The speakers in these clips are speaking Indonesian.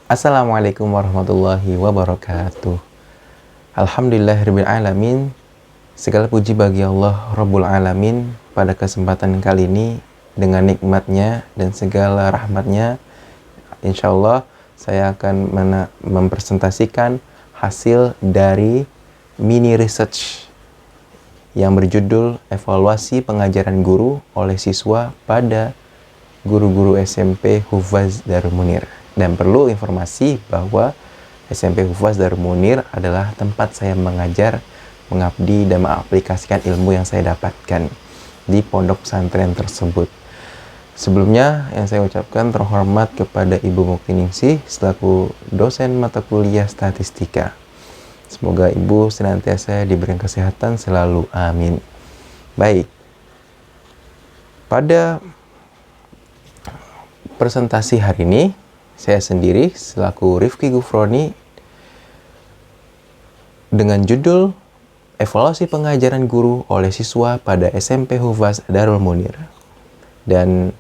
Assalamualaikum warahmatullahi wabarakatuh. Alhamdulillahirabbil alamin. Segala puji bagi Allah Rabbul Alamin. Pada kesempatan kali ini dengan nikmatnya dan segala rahmatnya, insyaallah saya akan mempresentasikan hasil dari mini research yang berjudul Evaluasi Pengajaran Guru oleh Siswa pada Guru-Guru SMP Hufaz Darul Munir. Dan perlu informasi bahwa SMP Hufaz Darul Munir adalah tempat saya mengajar, mengabdi, dan mengaplikasikan ilmu yang saya dapatkan di pondok pesantren tersebut. Sebelumnya, yang saya ucapkan terhormat kepada Ibu Muktiningsih selaku dosen mata kuliah statistika. Semoga Ibu senantiasa diberikan kesehatan selalu. Amin. Baik. Pada presentasi hari ini, saya sendiri selaku Rifki Gufroni dengan judul Evaluasi Pengajaran Guru oleh Siswa pada SMP Hufaz Darul Munir. Dan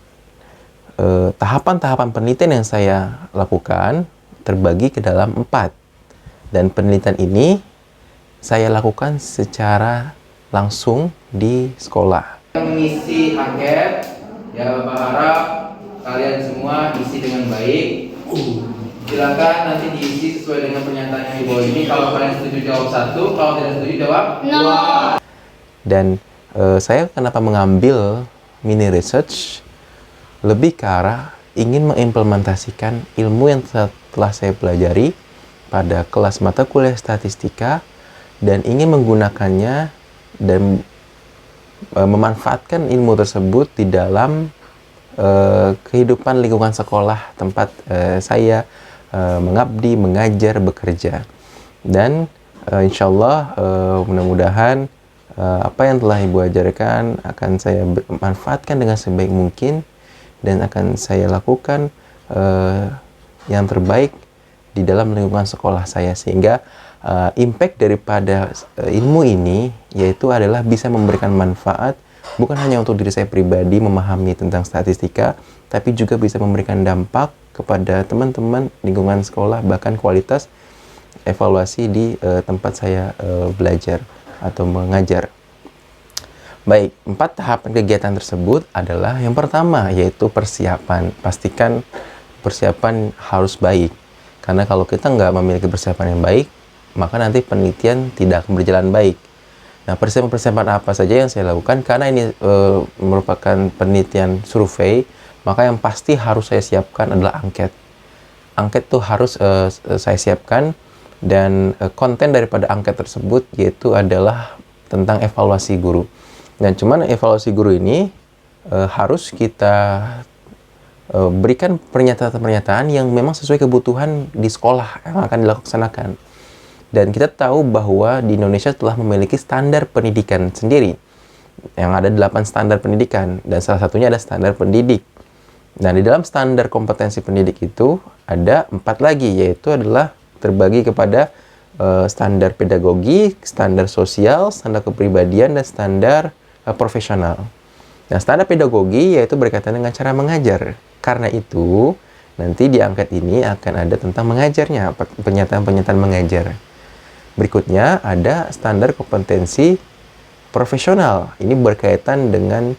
tahapan-tahapan penelitian yang saya lakukan terbagi ke dalam 4. Dan penelitian ini saya lakukan secara langsung di sekolah. Mengisi angket, ya Bapak harap kalian semua isi dengan baik. Silakan nanti diisi sesuai dengan pernyataan yang di bawah ini. Kalau kalian setuju jawab 1, kalau tidak setuju jawab 2. Dan saya kenapa mengambil mini research lebih ke arah ingin mengimplementasikan ilmu yang telah saya pelajari pada kelas mata kuliah statistika dan ingin menggunakannya dan memanfaatkan ilmu tersebut di dalam kehidupan lingkungan sekolah tempat saya mengabdi, mengajar, bekerja. Dan insyaallah mudah-mudahan apa yang telah Ibu ajarkan akan saya manfaatkan dengan sebaik mungkin dan akan saya lakukan yang terbaik di dalam lingkungan sekolah saya, sehingga impact daripada ilmu ini yaitu adalah bisa memberikan manfaat bukan hanya untuk diri saya pribadi memahami tentang statistika, tapi juga bisa memberikan dampak kepada teman-teman lingkungan sekolah, bahkan kualitas evaluasi di tempat saya belajar atau mengajar. Baik, 4 tahapan kegiatan tersebut adalah yang pertama yaitu persiapan. Pastikan persiapan harus baik, karena kalau kita nggak memiliki persiapan yang baik, maka nanti penelitian tidak akan berjalan baik. Nah, persiapan apa saja yang saya lakukan? Karena ini merupakan penelitian survei, maka yang pasti harus saya siapkan adalah angket. Angket itu harus saya siapkan, dan konten daripada angket tersebut yaitu adalah tentang evaluasi guru. Dan cuman evaluasi guru ini harus kita berikan pernyataan-pernyataan yang memang sesuai kebutuhan di sekolah yang akan dilaksanakan. Dan kita tahu bahwa di Indonesia telah memiliki standar pendidikan sendiri. Yang ada 8 standar pendidikan, dan salah satunya ada standar pendidik. Nah, di dalam standar kompetensi pendidik itu ada 4 lagi, yaitu adalah terbagi kepada standar pedagogi, standar sosial, standar kepribadian, dan standar profesional. Nah, standar pedagogi yaitu berkaitan dengan cara mengajar. Karena itu, nanti di angket ini akan ada tentang mengajarnya, pernyataan-pernyataan mengajar. Berikutnya ada standar kompetensi profesional. Ini berkaitan dengan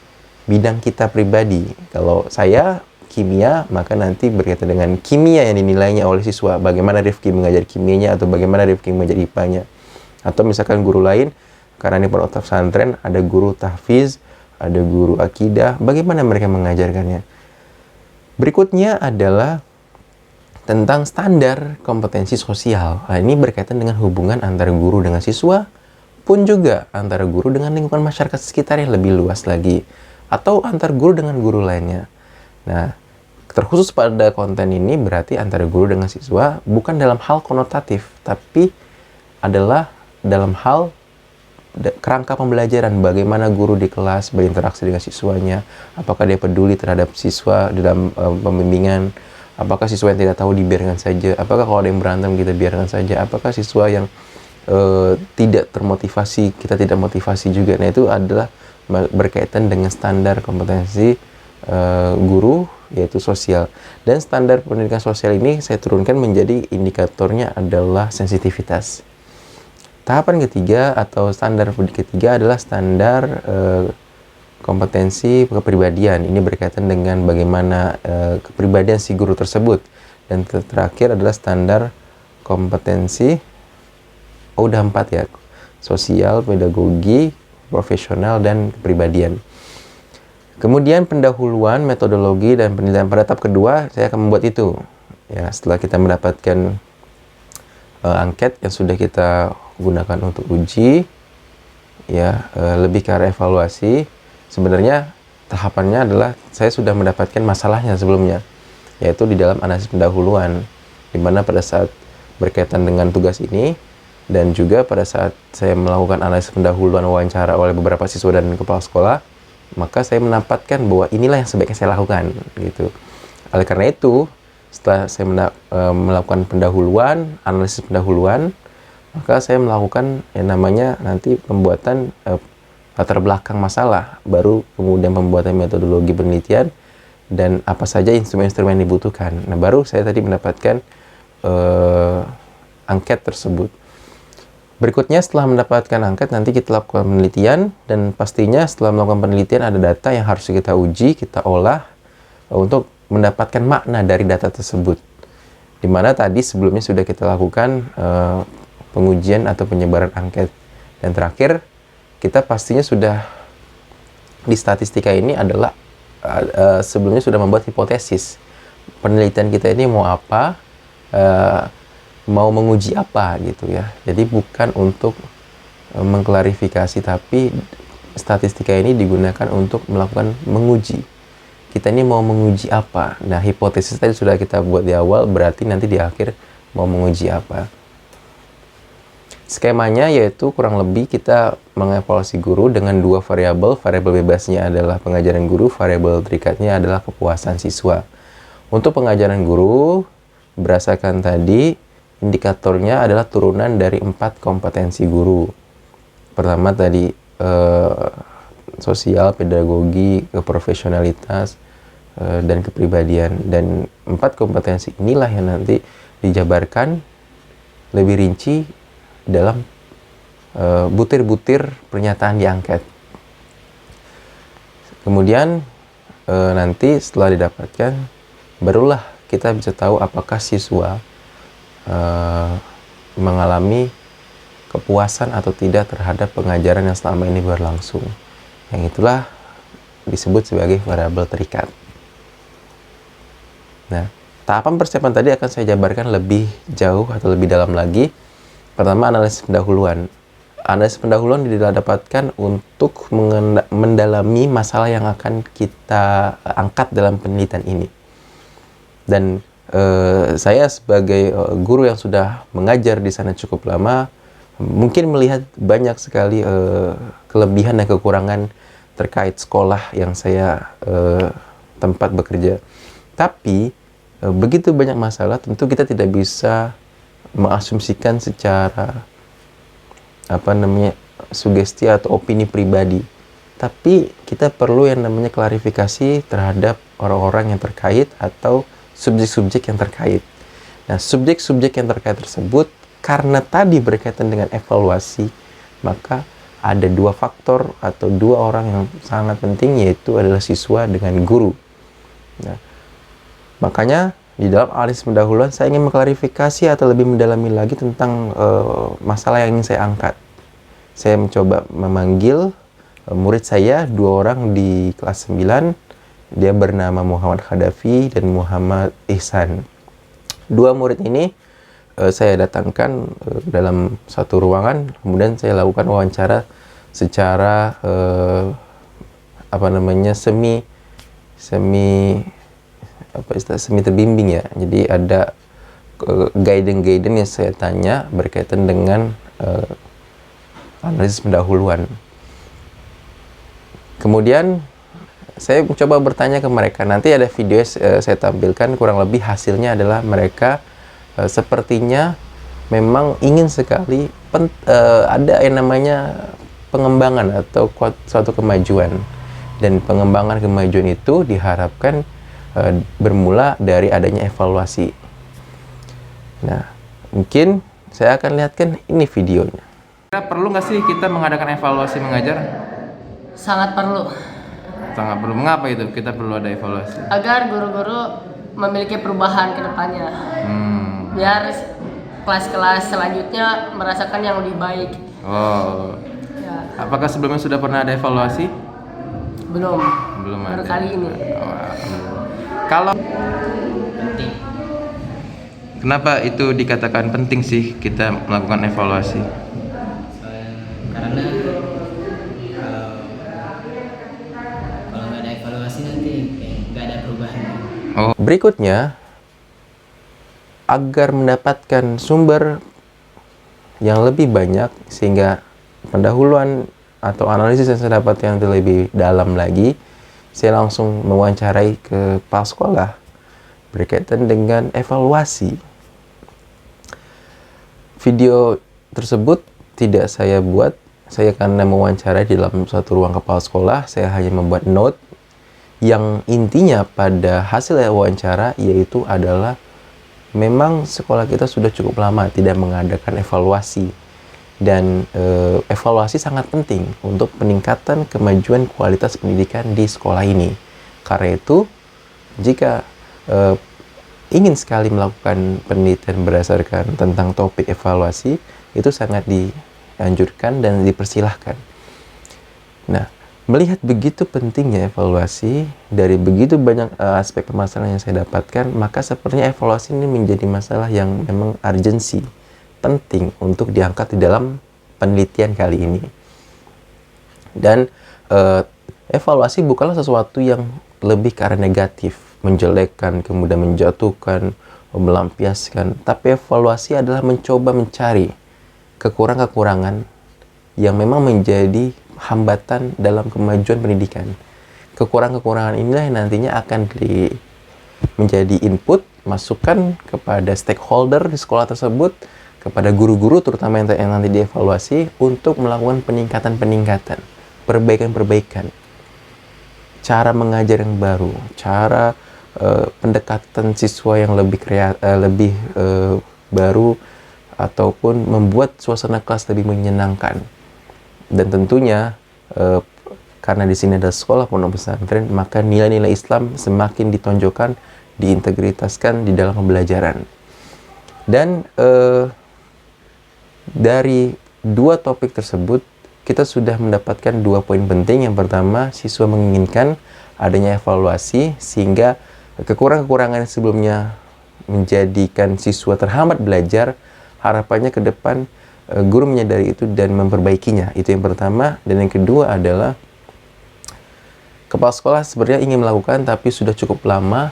bidang kita pribadi. Kalau saya kimia, maka nanti berkaitan dengan kimia yang dinilainya oleh siswa. Bagaimana Rifki mengajar kimianya, atau bagaimana Rifki mengajar IPA-nya. Atau misalkan guru lain, karena ini pondok pesantren, ada guru tahfiz, ada guru akidah, bagaimana mereka mengajarkannya. Berikutnya adalah tentang standar kompetensi sosial. Nah, ini berkaitan dengan hubungan antara guru dengan siswa, pun juga antara guru dengan lingkungan masyarakat sekitar yang lebih luas lagi, atau antar guru dengan guru lainnya. Nah, terkhusus pada konten ini berarti antara guru dengan siswa bukan dalam hal konotatif, tapi adalah dalam hal kerangka pembelajaran, bagaimana guru di kelas berinteraksi dengan siswanya, apakah dia peduli terhadap siswa dalam pembimbingan, apakah siswa yang tidak tahu dibiarkan saja, apakah kalau ada yang berantem kita biarkan saja, apakah siswa yang tidak termotivasi kita tidak motivasi juga. Nah, itu adalah berkaitan dengan standar kompetensi guru yaitu sosial. Dan standar pendidikan sosial ini saya turunkan menjadi indikatornya adalah sensitivitas. Tahapan ketiga atau standar ketiga adalah standar kompetensi kepribadian. Ini berkaitan dengan bagaimana kepribadian si guru tersebut. Dan terakhir adalah standar kompetensi, udah 4 ya, sosial, pedagogi, profesional, dan kepribadian. Kemudian pendahuluan, metodologi, dan penilaian pada tahap kedua saya akan membuat itu. Ya, setelah kita mendapatkan angket yang sudah kita gunakan untuk uji, ya, lebih ke arah evaluasi. Sebenarnya tahapannya adalah saya sudah mendapatkan masalahnya sebelumnya, yaitu di dalam analisis pendahuluan, di mana pada saat berkaitan dengan tugas ini dan juga pada saat saya melakukan analisis pendahuluan wawancara oleh beberapa siswa dan kepala sekolah, maka saya mendapatkan bahwa inilah yang sebaiknya saya lakukan gitu. Oleh karena itu, setelah saya melakukan pendahuluan, analisis pendahuluan, maka saya melakukan yang namanya nanti pembuatan latar belakang masalah, baru kemudian pembuatan metodologi penelitian dan apa saja instrumen-instrumen yang dibutuhkan. Nah, baru saya tadi mendapatkan angket tersebut. Berikutnya setelah mendapatkan angket, nanti kita lakukan penelitian, dan pastinya setelah melakukan penelitian ada data yang harus kita uji, kita olah untuk mendapatkan makna dari data tersebut. Dimana tadi sebelumnya sudah kita lakukan pengujian atau penyebaran angket. Dan terakhir, kita pastinya sudah di statistika ini adalah sebelumnya sudah membuat hipotesis. Penelitian kita ini mau apa, mau menguji apa gitu ya. Jadi bukan untuk mengklarifikasi, tapi statistika ini digunakan untuk melakukan menguji. Kita ini mau menguji apa? Nah, hipotesis tadi sudah kita buat di awal, berarti nanti di akhir mau menguji apa. Skemanya yaitu kurang lebih kita mengevaluasi guru dengan 2 variabel. Variabel bebasnya adalah pengajaran guru, variabel terikatnya adalah kepuasan siswa. Untuk pengajaran guru, berdasarkan tadi, indikatornya adalah turunan dari 4 kompetensi guru. Pertama tadi sosial, pedagogi, keprofesionalitas, dan kepribadian. Dan 4 kompetensi inilah yang nanti dijabarkan lebih rinci dalam butir-butir pernyataan di angket. Kemudian nanti setelah didapatkan, barulah kita bisa tahu apakah siswa mengalami kepuasan atau tidak terhadap pengajaran yang selama ini berlangsung. Yang itulah disebut sebagai variabel terikat. Nah, tahapan persiapan tadi akan saya jabarkan lebih jauh atau lebih dalam lagi. Pertama, analisis pendahuluan. Analisis pendahuluan didapatkan untuk mendalami masalah yang akan kita angkat dalam penelitian ini. Dan saya sebagai guru yang sudah mengajar di sana cukup lama, mungkin melihat banyak sekali kelebihan dan kekurangan terkait sekolah yang saya tempat bekerja. Tapi begitu banyak masalah, tentu kita tidak bisa mengasumsikan secara sugesti atau opini pribadi. Tapi kita perlu yang namanya klarifikasi terhadap orang-orang yang terkait atau subjek-subjek yang terkait. Nah, subjek-subjek yang terkait tersebut karena tadi berkaitan dengan evaluasi, maka ada 2 faktor atau 2 orang yang sangat penting, yaitu adalah siswa dengan guru. Nah, makanya di dalam analisis pendahuluan saya ingin mengklarifikasi atau lebih mendalami lagi tentang masalah yang ingin saya angkat. Saya mencoba memanggil murid saya 2 orang di kelas 9. Dia bernama Muhammad Khadafi dan Muhammad Ihsan. 2 murid ini saya datangkan dalam satu ruangan, kemudian saya lakukan wawancara secara semi terbimbing ya. Jadi ada guidance yang saya tanya berkaitan dengan analisis pendahuluan. Kemudian saya mencoba bertanya ke mereka. Nanti ada video saya tampilkan, kurang lebih hasilnya adalah mereka sepertinya memang ingin sekali ada yang namanya pengembangan atau suatu kemajuan. Dan pengembangan kemajuan itu diharapkan bermula dari adanya evaluasi. Nah, mungkin saya akan lihatkan ini videonya. Perlu nggak sih kita mengadakan evaluasi mengajar? Sangat perlu Sangat perlu. Mengapa itu kita perlu ada evaluasi? agar guru-guru memiliki perubahan ke depannya. Biar kelas-kelas selanjutnya merasakan yang lebih baik. Oh, Ya, apakah sebelumnya sudah pernah ada evaluasi? belum. Belum Baru ada. kali ini. Oh, alhamdulillah. Kalau Penting. kenapa itu dikatakan penting sih kita melakukan evaluasi? Karena kalau nggak ada evaluasi nanti kayak nggak ada perubahan. Oh, berikutnya, agar mendapatkan sumber yang lebih banyak sehingga pendahuluan atau analisis yang saya dapat yang lebih dalam lagi, saya langsung mewawancarai ke kepala sekolah berkaitan dengan evaluasi. Video tersebut tidak saya buat, saya karena mewawancarai di dalam suatu ruang kepala sekolah, saya hanya membuat note yang intinya pada hasil wawancara yaitu adalah memang sekolah kita sudah cukup lama tidak mengadakan evaluasi, dan evaluasi sangat penting untuk peningkatan kemajuan kualitas pendidikan di sekolah ini. Karena itu, jika ingin sekali melakukan penelitian berdasarkan tentang topik evaluasi, itu sangat dianjurkan dan dipersilahkan. Nah, melihat begitu pentingnya evaluasi dari begitu banyak aspek permasalahan yang saya dapatkan, maka sepertinya evaluasi ini menjadi masalah yang memang urgensi, penting untuk diangkat di dalam penelitian kali ini. Dan evaluasi bukanlah sesuatu yang lebih ke arah negatif, menjelekkan, kemudian menjatuhkan, melampiaskan. Tapi evaluasi adalah mencoba mencari kekurangan-kekurangan yang memang menjadi hambatan dalam kemajuan pendidikan. Kekurangan-kekurangan inilah yang nantinya akan menjadi input, masukan kepada stakeholder di sekolah tersebut, kepada guru-guru terutama yang nanti dievaluasi untuk melakukan peningkatan-peningkatan, perbaikan-perbaikan, cara mengajar yang baru, cara pendekatan siswa yang lebih baru, ataupun membuat suasana kelas lebih menyenangkan. Dan tentunya karena di sini ada sekolah pondok pesantren, maka nilai-nilai Islam semakin ditonjolkan, diintegritaskan di dalam pembelajaran. Dan dari dua topik tersebut, kita sudah mendapatkan dua poin penting. Yang pertama, siswa menginginkan adanya evaluasi sehingga kekurangan-kekurangan yang sebelumnya menjadikan siswa terhambat belajar, harapannya ke depan guru menyadari itu dan memperbaikinya. Itu yang pertama. Dan yang kedua adalah kepala sekolah sebenarnya ingin melakukan tapi sudah cukup lama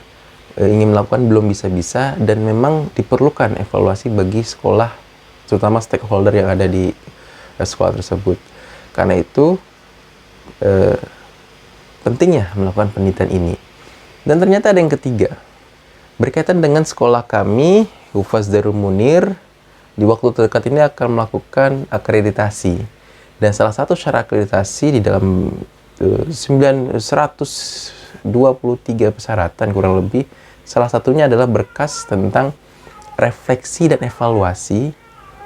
ingin melakukan belum bisa-bisa, dan memang diperlukan evaluasi bagi sekolah, terutama stakeholder yang ada di sekolah tersebut. Karena itu pentingnya melakukan penelitian ini. Dan ternyata ada yang ketiga, berkaitan dengan sekolah kami, Hufaz Darul Munir, di waktu terdekat ini akan melakukan akreditasi. Dan salah satu syarat akreditasi di dalam 123 persyaratan kurang lebih, salah satunya adalah berkas tentang refleksi dan evaluasi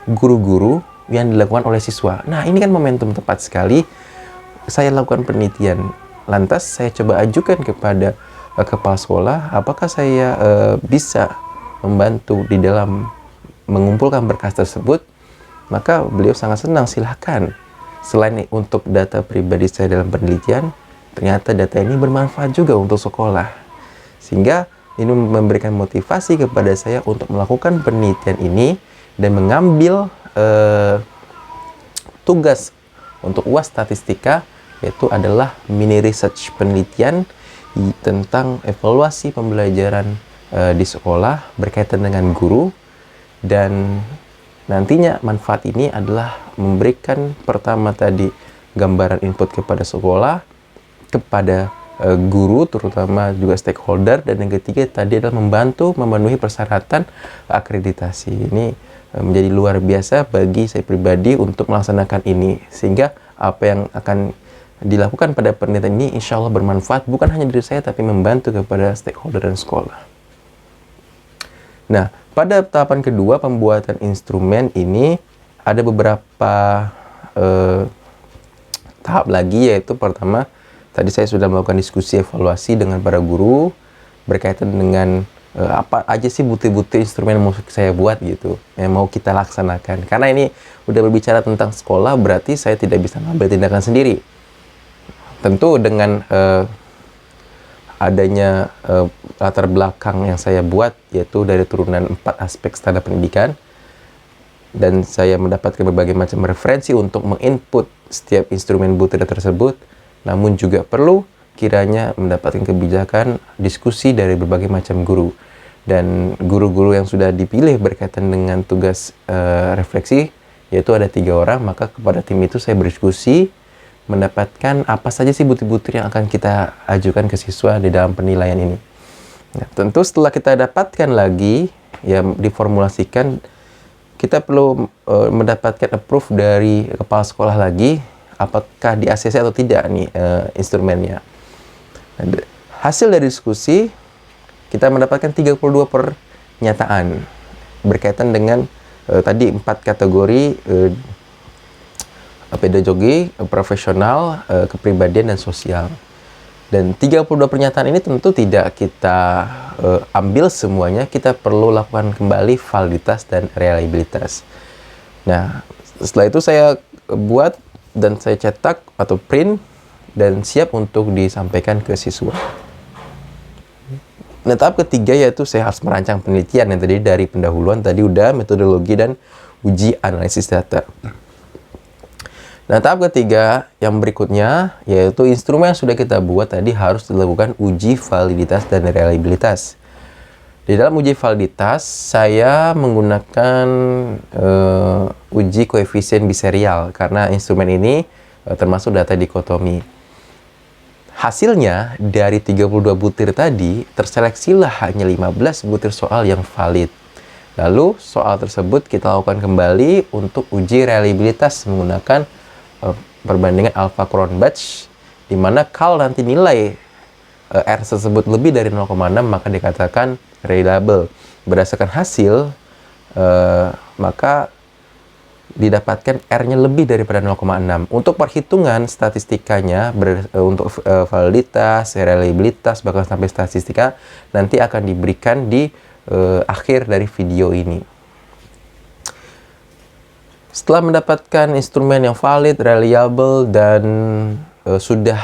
guru-guru yang dilakukan oleh siswa. Nah, ini kan momentum tepat sekali saya lakukan penelitian. Lantas saya coba ajukan kepada kepala sekolah, apakah saya bisa membantu di dalam mengumpulkan berkas tersebut. Maka beliau sangat senang, silahkan. Selain untuk data pribadi saya dalam penelitian, ternyata data ini bermanfaat juga untuk sekolah. Sehingga ini memberikan motivasi kepada saya untuk melakukan penelitian ini dan mengambil tugas untuk UAS statistika, yaitu adalah mini research, penelitian tentang evaluasi pembelajaran di sekolah berkaitan dengan guru. Dan nantinya manfaat ini adalah memberikan pertama tadi gambaran input kepada sekolah, kepada guru, terutama juga stakeholder, dan yang ketiga tadi adalah membantu memenuhi persyaratan akreditasi. Ini menjadi luar biasa bagi saya pribadi untuk melaksanakan ini, sehingga apa yang akan dilakukan pada penelitian ini insya Allah bermanfaat bukan hanya diri saya tapi membantu kepada stakeholder dan sekolah. Nah, pada tahapan kedua pembuatan instrumen ini ada beberapa tahap lagi, yaitu pertama tadi saya sudah melakukan diskusi evaluasi dengan para guru berkaitan dengan apa aja sih butir-butir instrumen yang mau saya buat gitu, yang mau kita laksanakan. Karena ini udah berbicara tentang sekolah, berarti saya tidak bisa mengambil tindakan sendiri. Tentu dengan adanya latar belakang yang saya buat, yaitu dari turunan 4 aspek standar pendidikan, dan saya mendapatkan berbagai macam referensi untuk menginput setiap instrumen butir tersebut, namun juga perlu kiranya mendapatkan kebijakan diskusi dari berbagai macam guru. Dan guru-guru yang sudah dipilih berkaitan dengan tugas refleksi, yaitu ada 3 orang, maka kepada tim itu saya berdiskusi mendapatkan apa saja sih butir-butir yang akan kita ajukan ke siswa di dalam penilaian ini. Nah, tentu setelah kita dapatkan lagi, ya diformulasikan, kita perlu mendapatkan approve dari kepala sekolah lagi, apakah di ACC atau tidak nih instrumennya. Nah, hasil dari diskusi, kita mendapatkan 32 pernyataan berkaitan dengan tadi 4 kategori pedagogi, profesional, kepribadian, dan sosial. Dan 32 pernyataan ini tentu tidak kita ambil semuanya, kita perlu lakukan kembali validitas dan reliabilitas. Nah, setelah itu saya buat dan saya cetak atau print dan siap untuk disampaikan ke siswa. Nah, tahap ketiga yaitu saya harus merancang penelitian yang tadi dari pendahuluan tadi udah metodologi dan uji analisis data. Nah, tahap ketiga yang berikutnya yaitu instrumen yang sudah kita buat tadi harus dilakukan uji validitas dan reliabilitas. Di dalam uji validitas, saya menggunakan uji koefisien biserial karena instrumen ini termasuk data dikotomi. Hasilnya dari 32 butir tadi, terseleksilah hanya 15 butir soal yang valid. Lalu, soal tersebut kita lakukan kembali untuk uji reliabilitas menggunakan perbandingan alpha Cronbach, di mana kalau nanti nilai R tersebut lebih dari 0,6 maka dikatakan reliable. Berdasarkan hasil maka didapatkan R-nya lebih daripada 0,6. Untuk perhitungan statistikanya untuk validitas, reliabilitas, bahkan sampai statistika nanti akan diberikan di akhir dari video ini. Setelah mendapatkan instrumen yang valid, reliable, dan sudah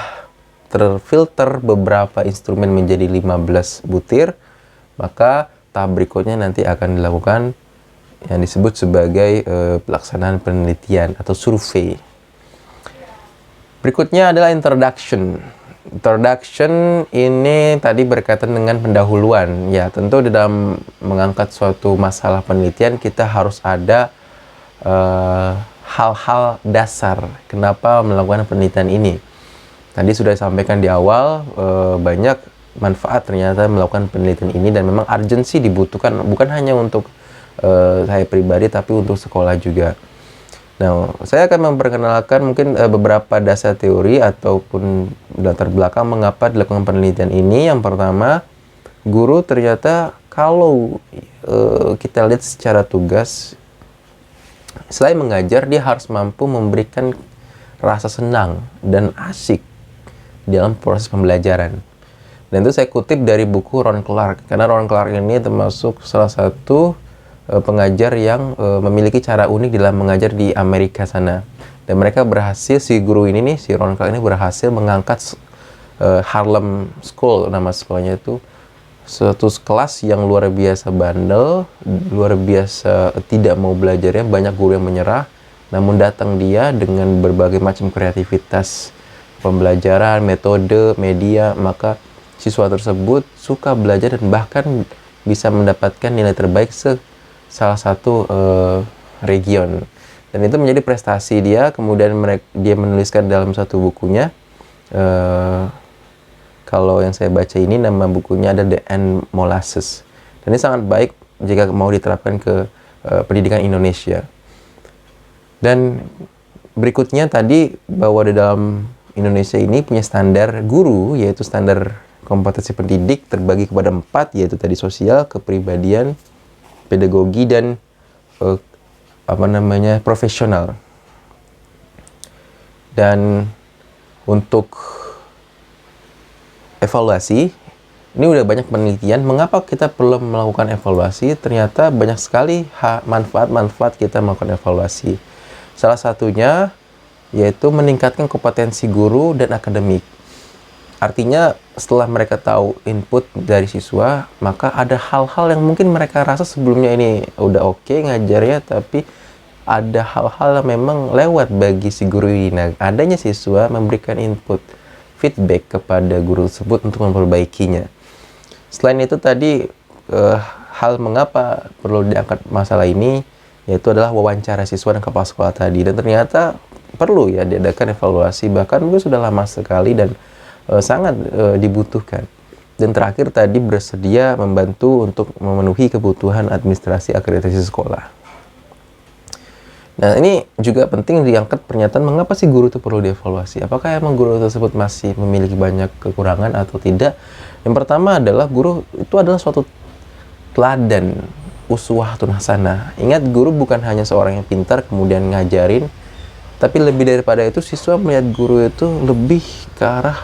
terfilter beberapa instrumen menjadi 15 butir, maka tahap berikutnya nanti akan dilakukan yang disebut sebagai pelaksanaan penelitian atau survei. Berikutnya adalah introduction. Introduction ini tadi berkaitan dengan pendahuluan. Ya, tentu di dalam mengangkat suatu masalah penelitian kita harus ada hal-hal dasar kenapa melakukan penelitian ini. Tadi sudah disampaikan di awal banyak manfaat ternyata melakukan penelitian ini, dan memang urgensi dibutuhkan bukan hanya untuk saya pribadi tapi untuk sekolah juga. Nah, saya akan memperkenalkan mungkin beberapa dasar teori ataupun latar belakang mengapa dilakukan penelitian ini. Yang pertama, guru ternyata kalau kita lihat secara tugas, selain mengajar, dia harus mampu memberikan rasa senang dan asik dalam proses pembelajaran. Dan itu saya kutip dari buku Ron Clark, karena Ron Clark ini termasuk salah satu pengajar yang memiliki cara unik dalam mengajar di Amerika sana. Dan mereka berhasil, si guru ini nih, si Ron Clark ini berhasil mengangkat Harlem School, nama sekolahnya itu, suatu kelas yang luar biasa bandel, luar biasa tidak mau belajarnya, banyak guru yang menyerah, namun datang dia dengan berbagai macam kreativitas pembelajaran, metode, media, maka siswa tersebut suka belajar dan bahkan bisa mendapatkan nilai terbaik salah satu region. Dan itu menjadi prestasi dia. Kemudian dia menuliskan dalam satu bukunya, kalau yang saya baca ini nama bukunya ada The End Molasses. Dan ini sangat baik jika mau diterapkan ke pendidikan Indonesia. Dan berikutnya tadi bahwa di dalam Indonesia ini punya standar guru, yaitu standar kompetensi pendidik terbagi kepada 4, yaitu tadi sosial, kepribadian, pedagogi, dan profesional. Dan untuk evaluasi, ini udah banyak penelitian. Mengapa kita perlu melakukan evaluasi? Ternyata banyak sekali manfaat-manfaat kita melakukan evaluasi. Salah satunya yaitu meningkatkan kompetensi guru dan akademik. Artinya setelah mereka tahu input dari siswa, maka ada hal-hal yang mungkin mereka rasa sebelumnya ini udah oke ngajarnya, tapi ada hal-hal yang memang lewat bagi si guru ini. Nah, adanya siswa memberikan input, feedback kepada guru tersebut untuk memperbaikinya. Selain itu tadi, hal mengapa perlu diangkat masalah ini, yaitu adalah wawancara siswa dan kepala sekolah tadi. Dan ternyata perlu ya diadakan evaluasi, bahkan itu sudah lama sekali dan sangat dibutuhkan. Dan terakhir tadi bersedia membantu untuk memenuhi kebutuhan administrasi akreditasi sekolah. Nah, ini juga penting diangkat pernyataan mengapa sih guru itu perlu dievaluasi. Apakah emang guru tersebut masih memiliki banyak kekurangan atau tidak? Yang pertama adalah guru itu adalah suatu teladan, uswatun hasanah. Ingat, guru bukan hanya seorang yang pintar kemudian ngajarin, tapi lebih daripada itu siswa melihat guru itu lebih ke arah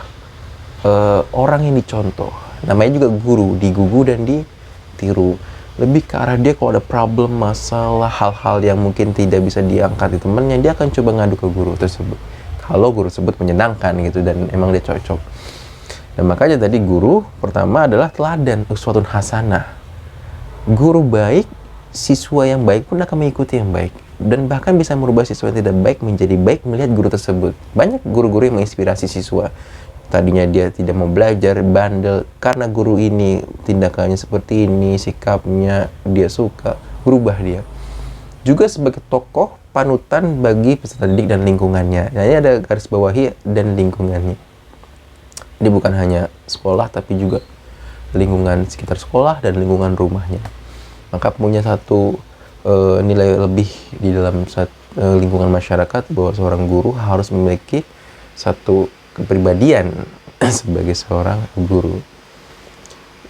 orang yang dicontoh. Namanya juga guru, digugu dan ditiru. Lebih ke arah dia kalau ada problem, masalah, hal-hal yang mungkin tidak bisa diangkat di temannya, dia akan coba ngadu ke guru tersebut. Kalau guru tersebut menyenangkan gitu dan emang dia cocok. Dan makanya tadi guru pertama adalah teladan, uswatun hasanah. Guru baik, siswa yang baik pun akan mengikuti yang baik. Dan bahkan bisa merubah siswa yang tidak baik menjadi baik melihat guru tersebut. Banyak guru-guru yang menginspirasi siswa. Tadinya dia tidak mau belajar, bandel, karena guru ini tindakannya seperti ini, sikapnya dia suka, berubah dia. Juga sebagai tokoh panutan bagi peserta didik dan lingkungannya. Nah, ini ada garis bawahi dan lingkungannya. Ini bukan hanya sekolah, tapi juga lingkungan sekitar sekolah dan lingkungan rumahnya. Maka punya satu nilai lebih di dalam lingkungan masyarakat, bahwa seorang guru harus memiliki satu kepribadian sebagai seorang guru.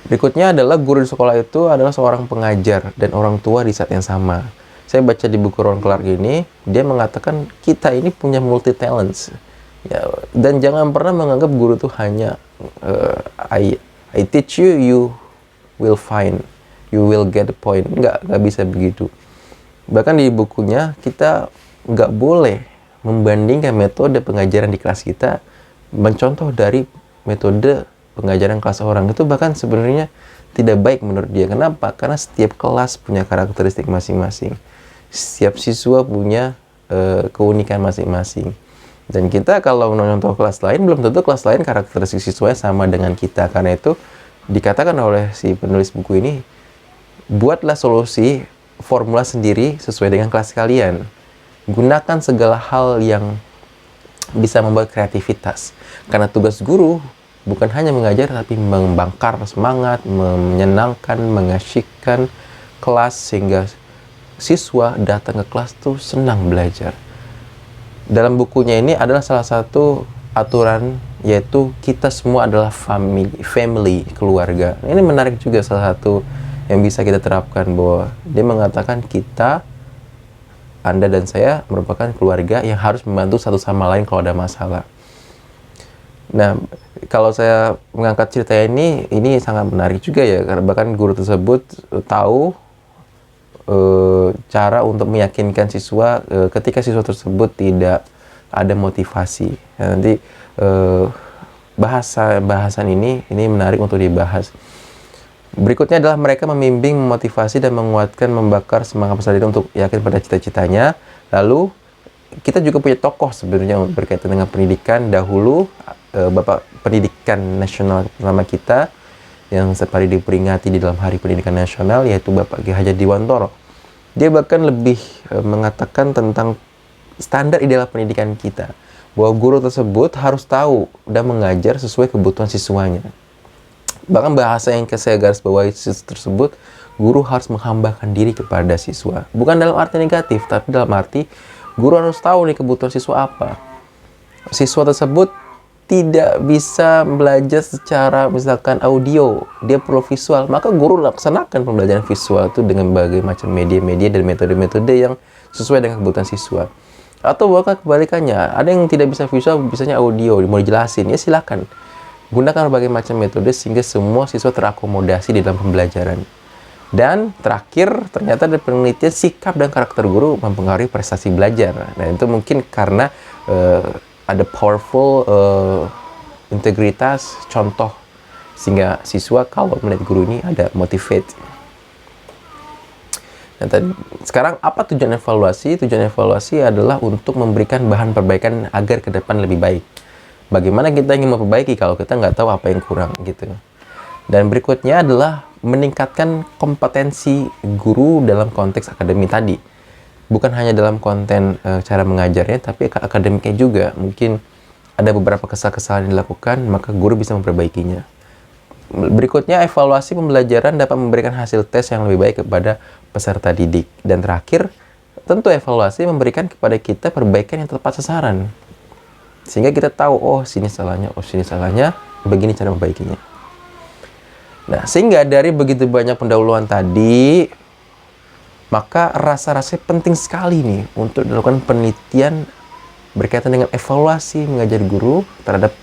Berikutnya adalah guru di sekolah itu adalah seorang pengajar dan orang tua di saat yang sama. Saya baca di buku Ron Clark ini, dia mengatakan kita ini punya multi talents. Ya, dan jangan pernah menganggap guru itu hanya I teach you, you will find, you will get the point. Nggak bisa begitu. Bahkan di bukunya kita nggak boleh membandingkan metode pengajaran di kelas kita mencontoh dari metode pengajaran kelas orang. Itu bahkan sebenarnya tidak baik menurut dia. Kenapa? Karena setiap kelas punya karakteristik masing-masing. Setiap siswa punya keunikan masing-masing. Dan kita kalau mencontoh kelas lain, belum tentu kelas lain karakteristik siswanya sama dengan kita. Karena itu dikatakan oleh si penulis buku ini, buatlah solusi formula sendiri sesuai dengan kelas kalian. Gunakan segala hal yang bisa membuat kreativitas. Karena tugas guru bukan hanya mengajar, tapi membangkar semangat, menyenangkan, mengasyikkan kelas, sehingga siswa datang ke kelas tuh senang belajar. Dalam bukunya ini adalah salah satu aturan, yaitu kita semua adalah family, keluarga. Ini menarik juga, salah satu yang bisa kita terapkan, bahwa dia mengatakan kita, Anda dan saya merupakan keluarga yang harus membantu satu sama lain kalau ada masalah. Nah, kalau saya mengangkat cerita ini sangat menarik juga ya, karena bahkan guru tersebut tahu cara untuk meyakinkan siswa ketika siswa tersebut tidak ada motivasi. Nah, nanti bahasan ini menarik untuk dibahas. Berikutnya adalah mereka membimbing, memotivasi, dan menguatkan, membakar semangat peserta didik untuk yakin pada cita-citanya. Lalu kita juga punya tokoh sebenarnya berkaitan dengan pendidikan. Dahulu Bapak Pendidikan Nasional pertama kita yang setiap hari diperingati di dalam Hari Pendidikan Nasional, yaitu Bapak Ki Hajar Dewantara. Dia bahkan lebih mengatakan tentang standar ideal pendidikan kita, bahwa guru tersebut harus tahu dan mengajar sesuai kebutuhan siswanya. Bahkan bahasa yang saya garis bawahi tersebut, guru harus menghambakan diri kepada siswa. Bukan dalam arti negatif, tapi dalam arti guru harus tahu nih kebutuhan siswa apa. Siswa tersebut tidak bisa belajar secara misalkan audio, dia perlu visual, maka guru laksanakan pembelajaran visual itu dengan berbagai macam media-media dan metode-metode yang sesuai dengan kebutuhan siswa. Atau bahkan kebalikannya, ada yang tidak bisa visual, bisanya audio, mau dijelasin, ya silakan. Gunakan berbagai macam metode sehingga semua siswa terakomodasi di dalam pembelajaran. Dan terakhir, ternyata ada penelitian sikap dan karakter guru mempengaruhi prestasi belajar. Nah, itu mungkin karena ada powerful integritas, contoh, sehingga siswa kalau melihat guru ini ada motivate. Nah, sekarang apa tujuan evaluasi? Tujuan evaluasi adalah untuk memberikan bahan perbaikan agar ke depan lebih baik. Bagaimana kita ingin memperbaiki kalau kita nggak tahu apa yang kurang gitu. Dan berikutnya adalah meningkatkan kompetensi guru dalam konteks akademik tadi. Bukan hanya dalam konten cara mengajarnya, tapi akademiknya juga. Mungkin ada beberapa kesalahan yang dilakukan, maka guru bisa memperbaikinya. Berikutnya, evaluasi pembelajaran dapat memberikan hasil tes yang lebih baik kepada peserta didik. Dan terakhir, tentu evaluasi memberikan kepada kita perbaikan yang tepat sasaran. Sehingga kita tahu, oh sini salahnya, begini cara memperbaikinya. Nah, sehingga dari begitu banyak pendahuluan tadi, maka rasa-rasanya penting sekali nih untuk dilakukan penelitian berkaitan dengan evaluasi mengajar guru terhadap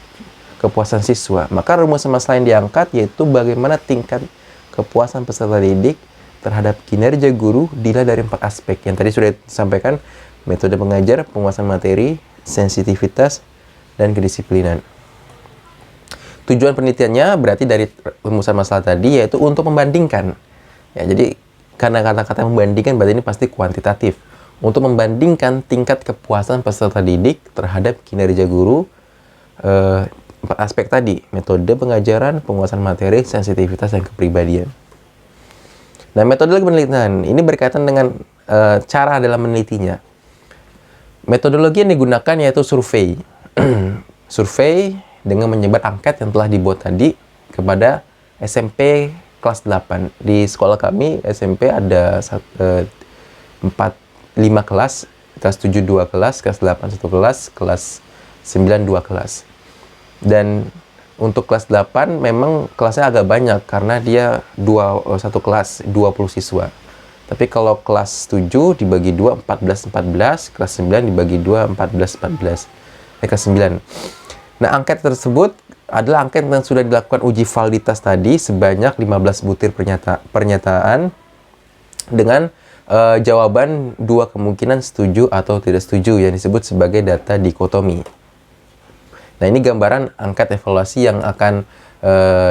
kepuasan siswa. Maka rumus masalah yang diangkat yaitu bagaimana tingkat kepuasan peserta didik terhadap kinerja guru dilihat dari 4 aspek yang tadi sudah disampaikan: metode mengajar, penguasaan materi, sensitivitas, dan kedisiplinan. Tujuan penelitiannya berarti dari rumusan masalah tadi yaitu untuk membandingkan. Ya, jadi karena kata-kata membandingkan berarti ini pasti kuantitatif. Untuk membandingkan tingkat kepuasan peserta didik terhadap kinerja guru, 4 aspek tadi: metode pengajaran, penguasaan materi, sensitivitas, dan kepribadian. Nah, metode penelitian ini berkaitan dengan cara dalam menelitinya. Metodologi yang digunakan yaitu survei. Survei dengan menyebar angket yang telah dibuat tadi kepada SMP kelas 8. Di sekolah kami SMP ada 5 kelas, kelas 7 2 kelas, kelas 8 1 kelas, kelas 9 2 kelas. Dan untuk kelas 8 memang kelasnya agak banyak karena dia satu kelas 20 siswa. Tapi kalau kelas 7 dibagi 2 14, kelas 9 dibagi 2 14. Kelas 9. Nah, angket tersebut adalah angket yang sudah dilakukan uji validitas tadi sebanyak 15 butir pernyataan dengan jawaban 2 kemungkinan setuju atau tidak setuju yang disebut sebagai data dikotomi. Nah, ini gambaran angket evaluasi yang akan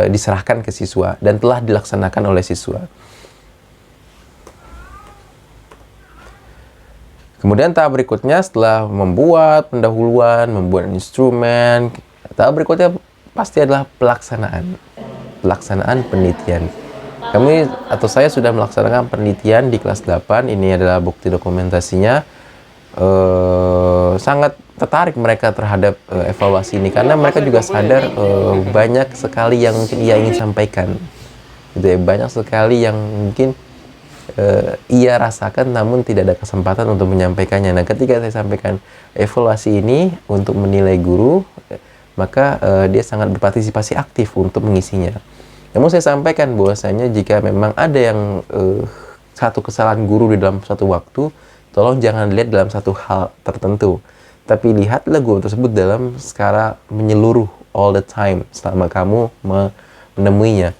diserahkan ke siswa dan telah dilaksanakan oleh siswa. Kemudian tahap berikutnya setelah membuat pendahuluan, membuat instrumen, tahap berikutnya pasti adalah pelaksanaan penelitian. Kami atau saya sudah melaksanakan penelitian di kelas 8. Ini adalah bukti dokumentasinya. Sangat tertarik mereka terhadap evaluasi ini karena mereka juga sadar banyak sekali yang mungkin ia ingin sampaikan. Gitu ya, banyak sekali yang mungkin ia rasakan namun tidak ada kesempatan untuk menyampaikannya. Nah, ketika saya sampaikan evaluasi ini untuk menilai guru, maka dia sangat berpartisipasi aktif untuk mengisinya. Namun saya sampaikan bahwasanya jika memang ada yang satu kesalahan guru di dalam suatu waktu, tolong jangan lihat dalam satu hal tertentu, tapi lihatlah guru tersebut dalam skala menyeluruh, all the time, selama kamu menemuinya.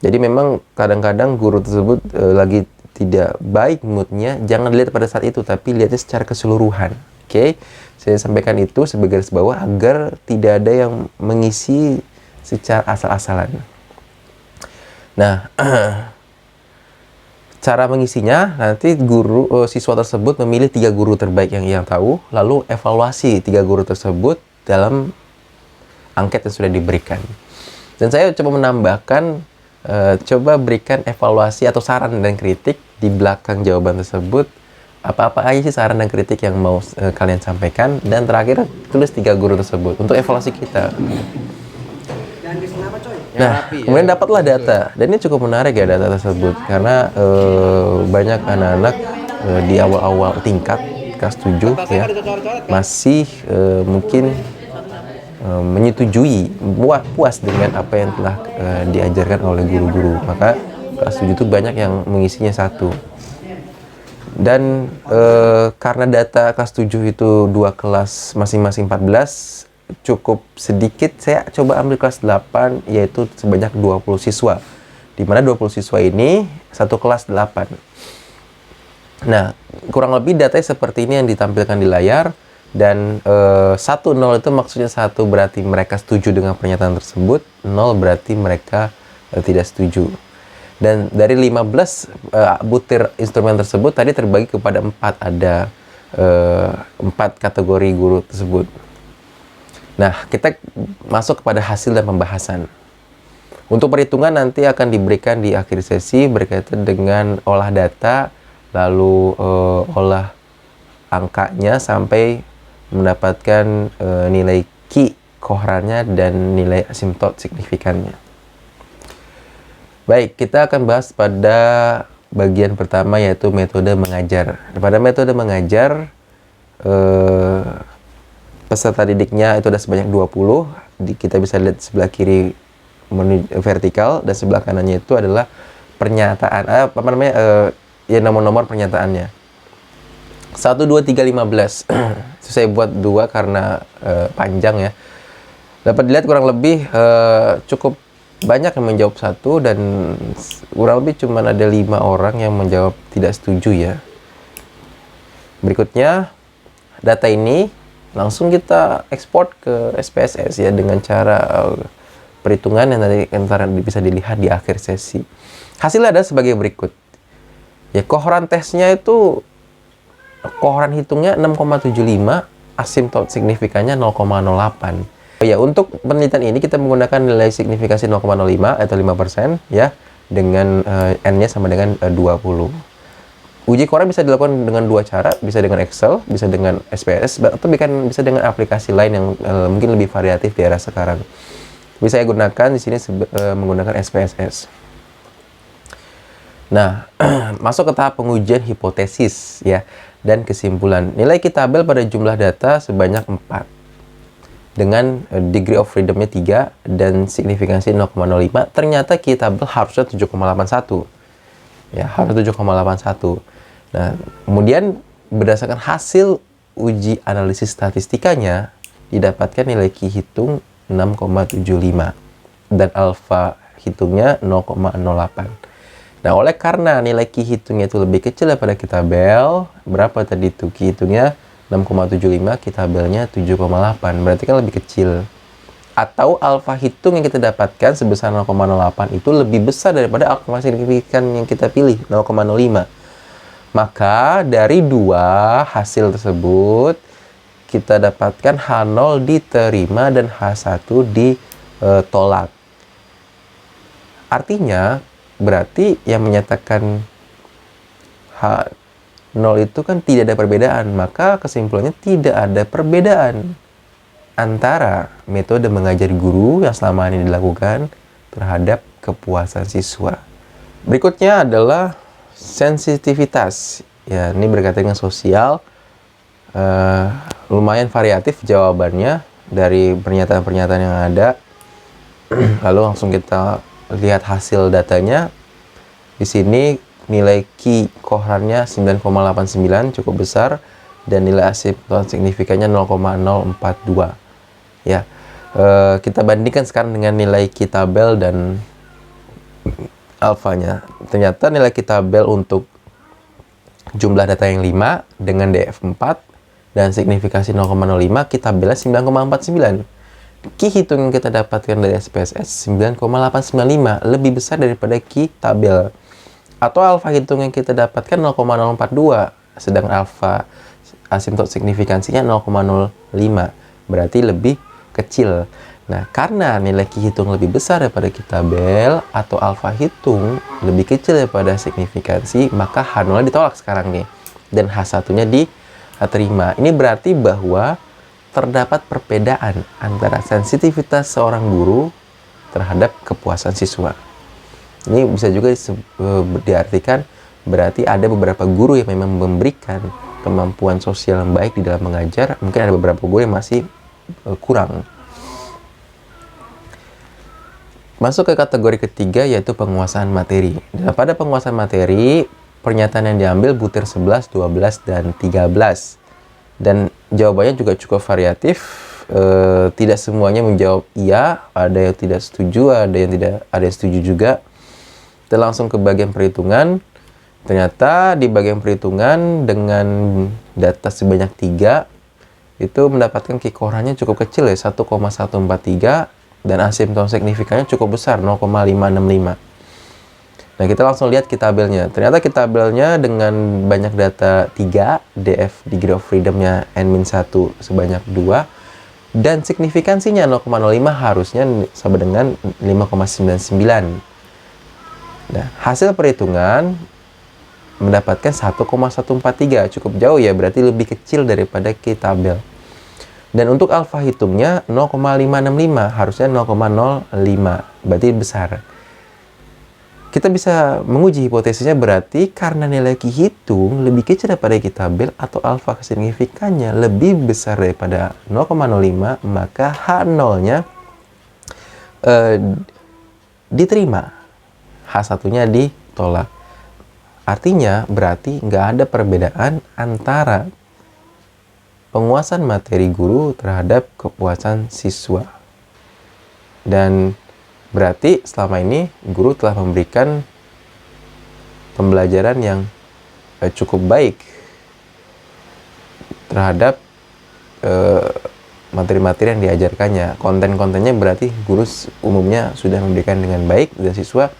Jadi memang kadang-kadang guru tersebut lagi tidak baik moodnya, jangan lihat pada saat itu, tapi lihatnya secara keseluruhan. Oke? Saya sampaikan itu sebagai garis bawah agar tidak ada yang mengisi secara asal-asalan. Nah, cara mengisinya nanti siswa tersebut memilih 3 guru terbaik yang ia tahu, lalu evaluasi 3 guru tersebut dalam angket yang sudah diberikan. Dan saya coba menambahkan, coba berikan evaluasi atau saran dan kritik di belakang jawaban tersebut. Apa-apa aja sih saran dan kritik yang mau kalian sampaikan, dan terakhir tulis 3 guru tersebut untuk evaluasi kita. Nah, kemudian dapatlah data, dan ini cukup menarik ya data tersebut karena banyak anak-anak di awal-awal tingkat kelas 7 ya masih mungkin menyetujui, puas dengan apa yang telah diajarkan oleh guru-guru. Maka kelas 7 itu banyak yang mengisinya 1. Dan karena data kelas 7 itu 2 kelas masing-masing 14, cukup sedikit, saya coba ambil kelas 8, yaitu sebanyak 20 siswa. Di mana 20 siswa ini satu kelas 8. Nah, kurang lebih datanya seperti ini yang ditampilkan di layar. Dan 1, 0 itu maksudnya 1 berarti mereka setuju dengan pernyataan tersebut, 0 berarti mereka tidak setuju. Dan dari 15 butir instrumen tersebut tadi terbagi kepada 4, ada 4 kategori guru tersebut. Nah, kita masuk kepada hasil dan pembahasan. Untuk perhitungan nanti akan diberikan di akhir sesi berkaitan dengan olah data, lalu olah angkanya sampai mendapatkan nilai Q kohrannya dan nilai asimtot signifikannya. Baik, kita akan bahas pada bagian pertama, yaitu metode mengajar. Pada metode mengajar, peserta didiknya itu ada sebanyak 20. Kita bisa lihat sebelah kiri vertikal dan sebelah kanannya itu adalah pernyataan nomor-nomor pernyataannya. 1, 2, 3, 15. Saya buat 2 karena panjang ya. Dapat dilihat kurang lebih cukup banyak yang menjawab 1 dan kurang lebih cuma ada 5 orang yang menjawab tidak setuju ya. Berikutnya, data ini langsung kita ekspor ke SPSS ya dengan cara perhitungan yang nanti antara bisa dilihat di akhir sesi. Hasilnya ada sebagai berikut. Ya, kohran tesnya itu, kohran hitungnya 6,75, asimtot signifikannya 0,08. Ya, untuk penelitian ini kita menggunakan nilai signifikasi 0,05 atau 5% ya, dengan N-nya sama dengan 20. Uji kohran bisa dilakukan dengan 2 cara, bisa dengan Excel, bisa dengan SPSS, atau bisa dengan aplikasi lain yang mungkin lebih variatif di era sekarang. Bisa saya gunakan di sini menggunakan SPSS. Nah, masuk ke tahap pengujian hipotesis ya dan kesimpulan. Nilai Q tabel pada jumlah data sebanyak 4 dengan degree of freedom-nya 3 dan signifikansi 0,05. Ternyata Q tabel harusnya 7,81. Ya, harus 7,81. Nah, kemudian berdasarkan hasil uji analisis statistikanya didapatkan nilai Q hitung 6,75 dan alfa hitungnya 0,08. Nah, oleh karena nilai Q hitungnya itu lebih kecil daripada Q tabel, berapa tadi itu Q hitungnya 6,75, Q tabelnya 7,8, berarti kan lebih kecil. Atau alfa hitung yang kita dapatkan sebesar 0,08 itu lebih besar daripada alfa signifikan yang kita pilih 0,05. Maka dari 2 hasil tersebut kita dapatkan H0 diterima dan H1 ditolak. Artinya, berarti yang menyatakan H0 itu kan tidak ada perbedaan. Maka kesimpulannya tidak ada perbedaan antara metode mengajar guru yang selama ini dilakukan terhadap kepuasan siswa. Berikutnya adalah sensitivitas. Ya, ini berkaitan dengan sosial. Lumayan variatif jawabannya dari pernyataan-pernyataan yang ada. Lalu langsung kita lihat hasil datanya. Di sini nilai Q kohrannya 9,89, cukup besar, dan nilai asimtot signifikannya 0,042. Ya, kita bandingkan sekarang dengan nilai Q tabel dan alfanya. Ternyata nilai Q tabel untuk jumlah data yang 5 dengan DF 4 dan signifikasi 0,05, Q tabelnya 9,49. Q hitung yang kita dapatkan dari SPSS 9,895, lebih besar daripada Q tabel. Atau alfa hitung yang kita dapatkan 0,042, sedangkan alfa asimtot signifikansinya 0,05, berarti lebih kecil. Nah, karena nilai Q hitung lebih besar daripada Q tabel atau alfa hitung lebih kecil daripada signifikansi, maka H0 ditolak sekarang nih, dan H1-nya diterima. Ini berarti bahwa terdapat perbedaan antara sensitivitas seorang guru terhadap kepuasan siswa. Ini bisa juga diartikan berarti ada beberapa guru yang memang memberikan kemampuan sosial yang baik di dalam mengajar, mungkin ada beberapa guru yang masih kurang. Masuk ke kategori ketiga yaitu penguasaan materi. Dan pada penguasaan materi, pernyataan yang diambil butir 11, 12, dan 13. Dan jawabannya juga cukup variatif. Tidak semuanya menjawab iya, ada yang tidak setuju, ada yang setuju juga. Kita langsung ke bagian perhitungan. Ternyata di bagian perhitungan dengan data sebanyak 3 itu mendapatkan kikorannya cukup kecil ya, 1,143, dan asimptom signifikannya cukup besar, 0,565. Nah, kita langsung lihat kitabelnya. Ternyata kitabelnya dengan banyak data 3, DF degree of freedom-nya N-1 sebanyak 2, dan signifikansinya 0,05 harusnya sama dengan 5,99. Nah, hasil perhitungan mendapatkan 1,143, cukup jauh ya, berarti lebih kecil daripada kitabel. Dan untuk alfa hitungnya 0,565, harusnya 0,05, berarti besar. Kita bisa menguji hipotesisnya berarti karena nilai Ki hitung lebih kecil daripada kitabel atau alfa signifikannya lebih besar daripada 0,05, maka H0-nya diterima, H1-nya ditolak. Artinya berarti nggak ada perbedaan antara penguasaan materi guru terhadap kepuasan siswa. Dan berarti selama ini guru telah memberikan pembelajaran yang cukup baik terhadap materi-materi yang diajarkannya. Konten-kontennya berarti guru umumnya sudah memberikan dengan baik dan siswa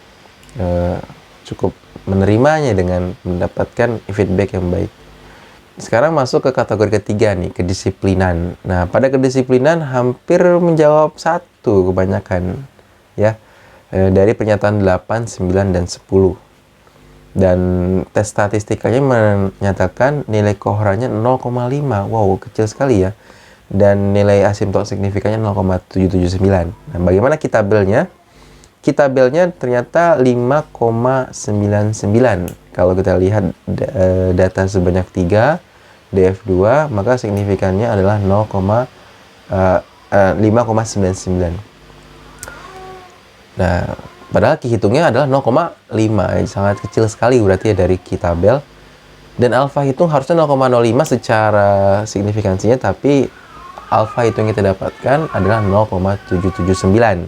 cukup menerimanya dengan mendapatkan feedback yang baik. Sekarang masuk ke kategori ketiga nih, kedisiplinan. Nah, pada kedisiplinan hampir menjawab 1 kebanyakan ya, dari pernyataan 8, 9, dan 10. Dan tes statistikanya menyatakan nilai kohorannya 0,5. Wow, kecil sekali ya. Dan nilai asimptom signifikannya 0,779. Nah, bagaimana kitabelnya? Kitabelnya ternyata 5,99. Kalau kita lihat data sebanyak 3, DF2, maka signifikannya adalah 5,99. Nah, padahal Ki hitungnya adalah 0,5, sangat kecil sekali berarti ya dari kitabel. Dan alfa hitung harusnya 0,05 secara signifikansinya, tapi alfa hitung yang kita dapatkan adalah 0,779.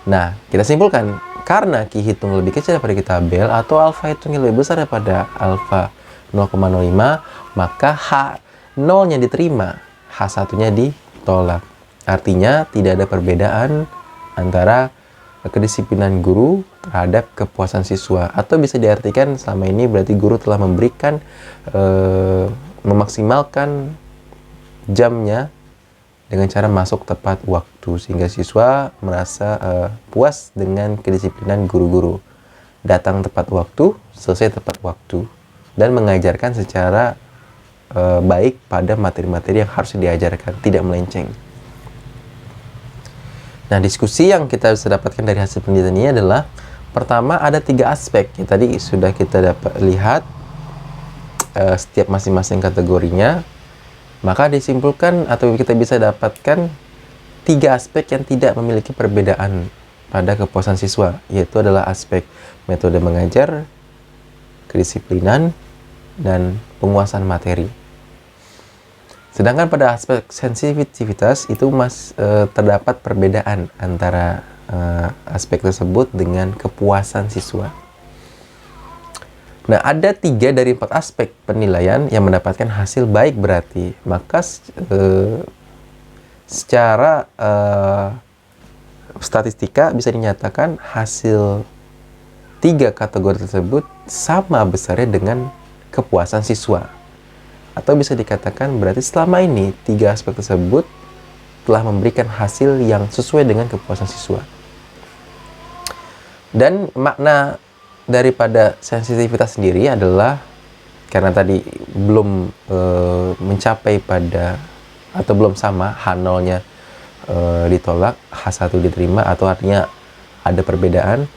Nah, kita simpulkan, karena Ki hitung lebih kecil daripada kitabel atau alfa hitungnya lebih besar daripada alfa 0,05, maka H0-nya diterima, H1-nya ditolak. Artinya tidak ada perbedaan antara kedisiplinan guru terhadap kepuasan siswa, atau bisa diartikan selama ini berarti guru telah memberikan memaksimalkan jamnya dengan cara masuk tepat waktu sehingga siswa merasa puas dengan kedisiplinan guru-guru, datang tepat waktu, selesai tepat waktu, dan mengajarkan secara baik pada materi-materi yang harus diajarkan, tidak melenceng. Nah, diskusi yang kita bisa dapatkan dari hasil penelitian ini adalah, pertama ada 3 aspek yang tadi sudah kita dapat lihat setiap masing-masing kategorinya. Maka disimpulkan atau kita bisa dapatkan 3 aspek yang tidak memiliki perbedaan pada kepuasan siswa, yaitu adalah aspek metode mengajar, kedisiplinan, dan penguasaan materi. Sedangkan pada aspek sensitivitas itu terdapat perbedaan antara aspek tersebut dengan kepuasan siswa. Nah, ada 3 dari 4 aspek penilaian yang mendapatkan hasil baik berarti. Maka secara statistika bisa dinyatakan hasil 3 kategori tersebut sama besarnya dengan kepuasan siswa. Atau bisa dikatakan berarti selama ini 3 aspek tersebut telah memberikan hasil yang sesuai dengan kepuasan siswa. Dan makna daripada sensitivitas sendiri adalah karena tadi belum mencapai pada atau belum sama, H0-nya ditolak, H1 diterima, atau artinya ada perbedaan.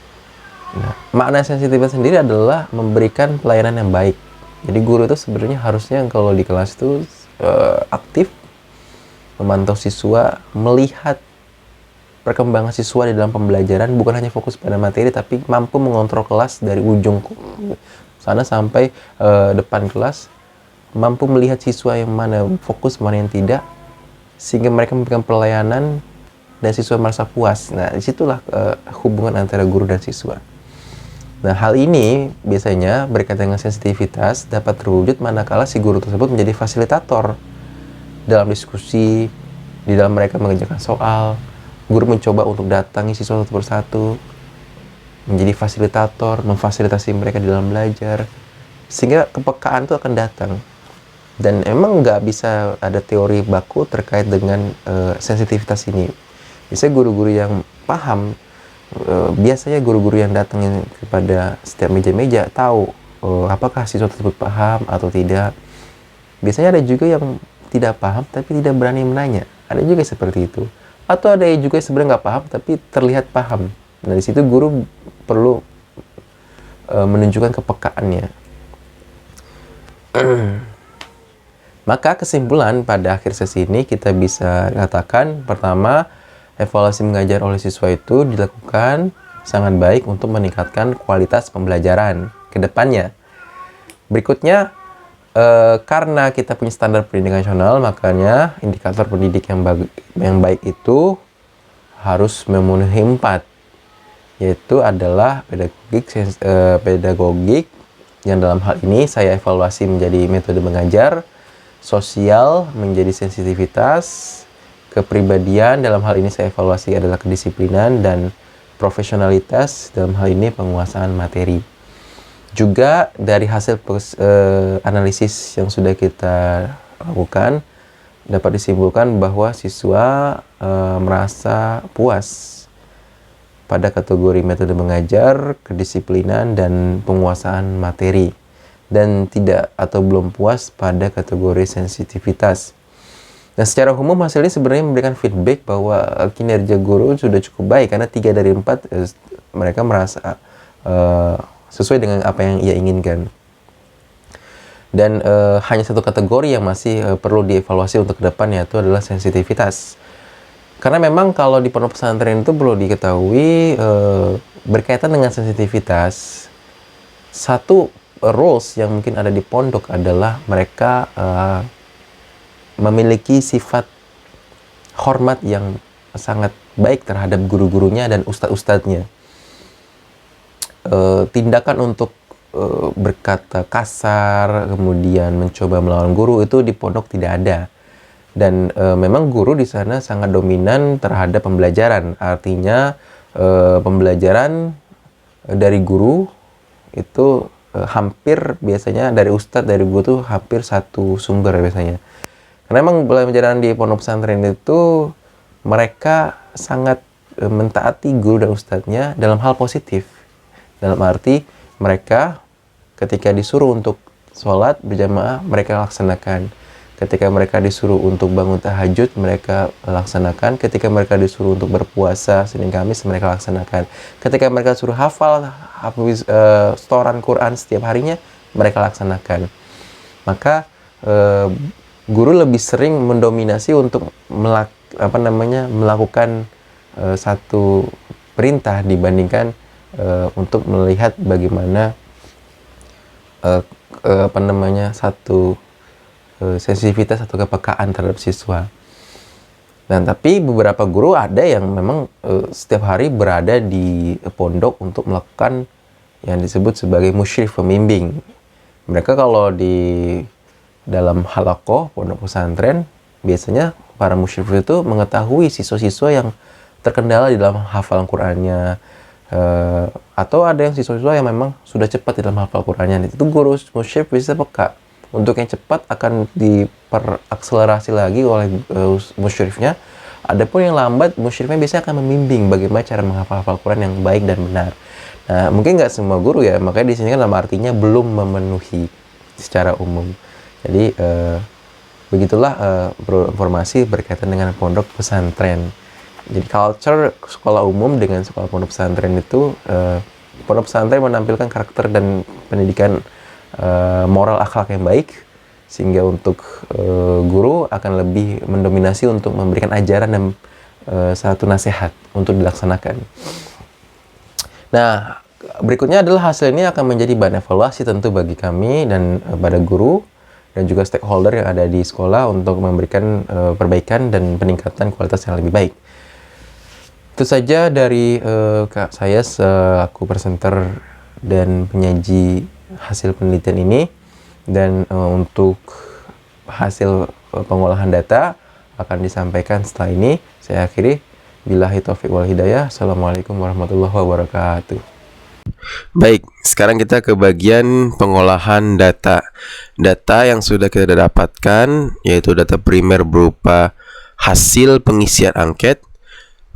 Nah, makna sensitivitas sendiri adalah memberikan pelayanan yang baik. Jadi guru itu sebenarnya harusnya kalau di kelas itu aktif memantau siswa, melihat perkembangan siswa di dalam pembelajaran bukan hanya fokus pada materi, tapi mampu mengontrol kelas dari ujung sana sampai depan kelas, mampu melihat siswa yang mana fokus, mana yang tidak, sehingga mereka memberikan pelayanan dan siswa merasa puas. Nah, disitulah hubungan antara guru dan siswa. Nah, hal ini biasanya berkaitan dengan sensitivitas dapat terwujud manakala si guru tersebut menjadi fasilitator dalam diskusi, di dalam mereka mengerjakan soal. Guru mencoba untuk datangi siswa satu persatu, menjadi fasilitator, memfasilitasi mereka di dalam belajar, sehingga kepekaan itu akan datang. Dan emang nggak bisa ada teori baku terkait dengan sensitivitas ini. Biasanya guru-guru yang paham, biasanya guru-guru yang datang kepada setiap meja-meja tahu apakah siswa tersebut paham atau tidak. Biasanya ada juga yang tidak paham tapi tidak berani menanya. Ada juga seperti itu. Atau ada juga yang sebenarnya nggak paham tapi terlihat paham. Nah, di situ guru perlu menunjukkan kepekaannya. Maka kesimpulan pada akhir sesi ini kita bisa katakan, pertama, evaluasi mengajar oleh siswa itu dilakukan sangat baik untuk meningkatkan kualitas pembelajaran ke depannya. Berikutnya, karena kita punya standar pendidikan nasional, makanya indikator pendidik yang baik itu harus memenuhi 4, yaitu adalah pedagogik, yang dalam hal ini saya evaluasi menjadi metode mengajar, sosial menjadi sensitivitas, kepribadian dalam hal ini saya evaluasi adalah kedisiplinan, dan profesionalitas dalam hal ini penguasaan materi. Juga dari hasil analisis yang sudah kita lakukan dapat disimpulkan bahwa siswa merasa puas pada kategori metode mengajar, kedisiplinan, dan penguasaan materi, dan tidak atau belum puas pada kategori sensitivitas. Nah, secara umum hasil ini sebenarnya memberikan feedback bahwa kinerja guru sudah cukup baik, karena 3 dari 4 mereka merasa sesuai dengan apa yang ia inginkan. Dan hanya satu kategori yang masih perlu dievaluasi untuk ke depan, yaitu adalah sensitivitas. Karena memang kalau di pondok pesantren itu perlu diketahui berkaitan dengan sensitivitas, satu roles yang mungkin ada di pondok adalah mereka memiliki sifat hormat yang sangat baik terhadap guru-gurunya dan ustadz-ustadznya. Tindakan untuk berkata kasar, kemudian mencoba melawan guru, itu di pondok tidak ada. Dan memang guru di sana sangat dominan terhadap pembelajaran. Artinya pembelajaran dari guru itu hampir biasanya dari ustadz, dari guru tuh hampir satu sumber biasanya. Karena memang pembelajaran di pondok pesantren itu mereka sangat mentaati guru dan ustadznya dalam hal positif. Dalam arti mereka ketika disuruh untuk sholat berjamaah, mereka laksanakan. Ketika mereka disuruh untuk bangun tahajud, mereka laksanakan. Ketika mereka disuruh untuk berpuasa Senin Kamis, mereka laksanakan. Ketika mereka disuruh hafal setoran Quran setiap harinya, mereka laksanakan. Maka guru lebih sering mendominasi untuk melakukan satu perintah dibandingkan untuk melihat bagaimana satu sensitivitas atau kepekaan terhadap siswa. Dan tapi beberapa guru ada yang memang setiap hari berada di pondok untuk melakukan yang disebut sebagai musyrif, pembimbing. Mereka kalau di dalam halaqah pondok pesantren, biasanya para musyrif itu mengetahui siswa-siswa yang terkendala di dalam hafalan Qur'annya, atau ada yang siswa-siswa yang memang sudah cepat di dalam hafal Qur'annya. Itu guru musyrif bisa peka. Untuk yang cepat akan diperakselerasi lagi oleh musyrifnya. Adapun yang lambat, musyrifnya biasanya akan membimbing bagaimana cara menghafal Quran yang baik dan benar. Nah, mungkin nggak semua guru ya, makanya di sini kan dalam artinya belum memenuhi secara umum. Jadi begitulah informasi berkaitan dengan pondok pesantren. Jadi culture sekolah umum dengan sekolah pondok pesantren itu, pondok pesantren menampilkan karakter dan pendidikan moral akhlak yang baik, sehingga untuk guru akan lebih mendominasi untuk memberikan ajaran dan satu nasihat untuk dilaksanakan. Nah, berikutnya adalah hasil ini akan menjadi bahan evaluasi tentu bagi kami dan pada guru dan juga stakeholder yang ada di sekolah untuk memberikan perbaikan dan peningkatan kualitas yang lebih baik. Itu saja dari saya selaku presenter dan penyaji hasil penelitian ini. Dan untuk hasil pengolahan data akan disampaikan setelah ini. Saya akhiri. Billahi taufiq wal hidayah. Assalamualaikum warahmatullahi wabarakatuh. Baik, sekarang kita ke bagian pengolahan data. Data yang sudah kita dapatkan, yaitu data primer berupa hasil pengisian angket.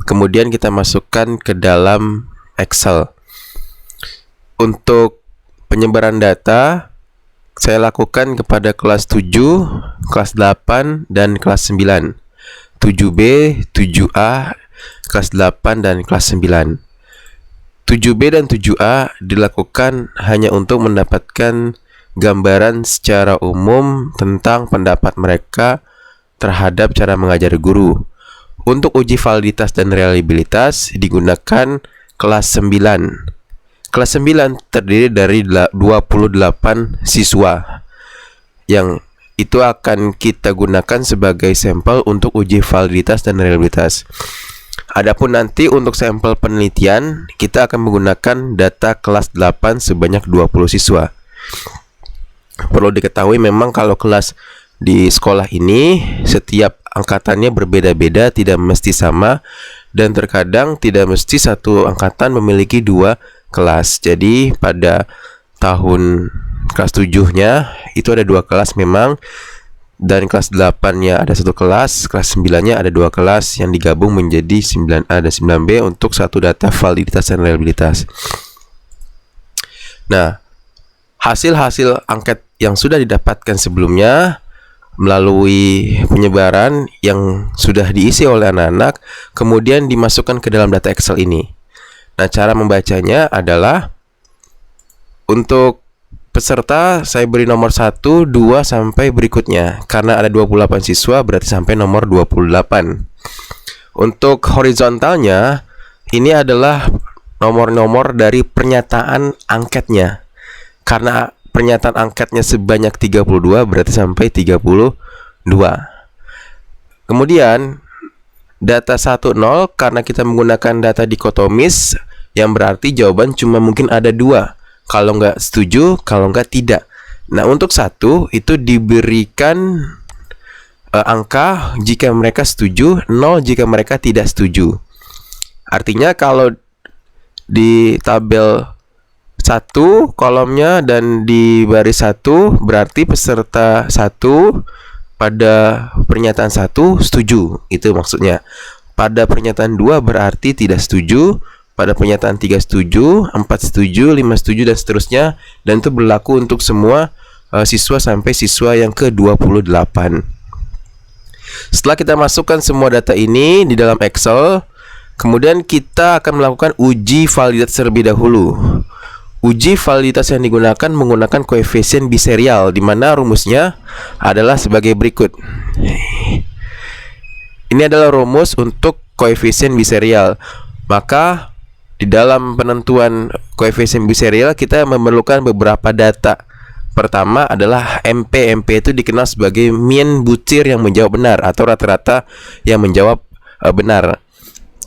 Kemudian kita masukkan ke dalam Excel. Untuk penyebaran data, saya lakukan kepada kelas 7, kelas 8, dan kelas 9. 7B, 7A, kelas 8, dan kelas 9. 7B dan 7A dilakukan hanya untuk mendapatkan gambaran secara umum tentang pendapat mereka terhadap cara mengajar guru. Untuk uji validitas dan reliabilitas digunakan kelas 9. Kelas 9 terdiri dari 28 siswa yang itu akan kita gunakan sebagai sampel untuk uji validitas dan reliabilitas. Adapun nanti untuk sampel penelitian, kita akan menggunakan data kelas 8 sebanyak 20 siswa. Perlu diketahui memang kalau kelas di sekolah ini setiap angkatannya berbeda-beda, tidak mesti sama, dan terkadang tidak mesti satu angkatan memiliki 2 kelas. Jadi pada tahun kelas 7-nya itu ada 2 kelas memang, dan kelas 8-nya ada 1 kelas, kelas 9-nya ada 2 kelas yang digabung menjadi 9A dan 9B untuk satu data validitas dan reliabilitas. Nah, hasil-hasil angket yang sudah didapatkan sebelumnya melalui penyebaran yang sudah diisi oleh anak-anak kemudian dimasukkan ke dalam data Excel ini. Nah, cara membacanya adalah untuk peserta saya beri nomor 1, 2, sampai berikutnya. Karena ada 28 siswa berarti sampai nomor 28. Untuk horizontalnya ini adalah nomor-nomor dari pernyataan angketnya. Karena pernyataan angketnya sebanyak 32 berarti sampai 32. Kemudian data 1, 0 karena kita menggunakan data dikotomis yang berarti jawaban cuma mungkin ada 2. Kalau nggak setuju, kalau nggak tidak. Nah, untuk 1 itu diberikan angka jika mereka setuju, 0 jika mereka tidak setuju. Artinya kalau di tabel 1 kolomnya dan di baris 1 berarti peserta 1 pada pernyataan 1 setuju. Itu maksudnya. Pada pernyataan 2 berarti tidak setuju. Pada pernyataan 3 setuju, 4 setuju, 5 setuju, dan seterusnya. Dan itu berlaku untuk semua siswa sampai siswa yang ke-28. Setelah kita masukkan semua data ini di dalam Excel, kemudian kita akan melakukan uji validitas terlebih dahulu. Uji validitas yang digunakan menggunakan koefisien biserial, di mana rumusnya adalah sebagai berikut. Ini adalah rumus untuk koefisien biserial. Maka di dalam penentuan koefisien biserial kita memerlukan beberapa data. Pertama adalah MP. MP itu dikenal sebagai mean butir yang menjawab benar atau rata-rata yang menjawab benar.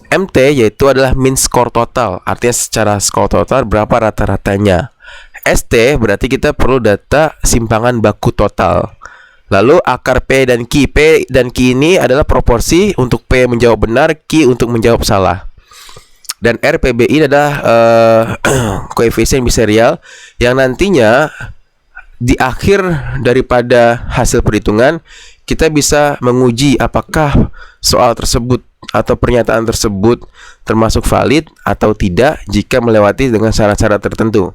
MT yaitu adalah mean score total, artinya secara skor total berapa rata-ratanya. ST berarti kita perlu data simpangan baku total. Lalu akar P dan Q. P dan Q ini adalah proporsi untuk P menjawab benar, Q untuk menjawab salah. Dan RPBI adalah koefisien biserial yang nantinya di akhir daripada hasil perhitungan kita bisa menguji apakah soal tersebut atau pernyataan tersebut termasuk valid atau tidak jika melewati dengan syarat-syarat tertentu.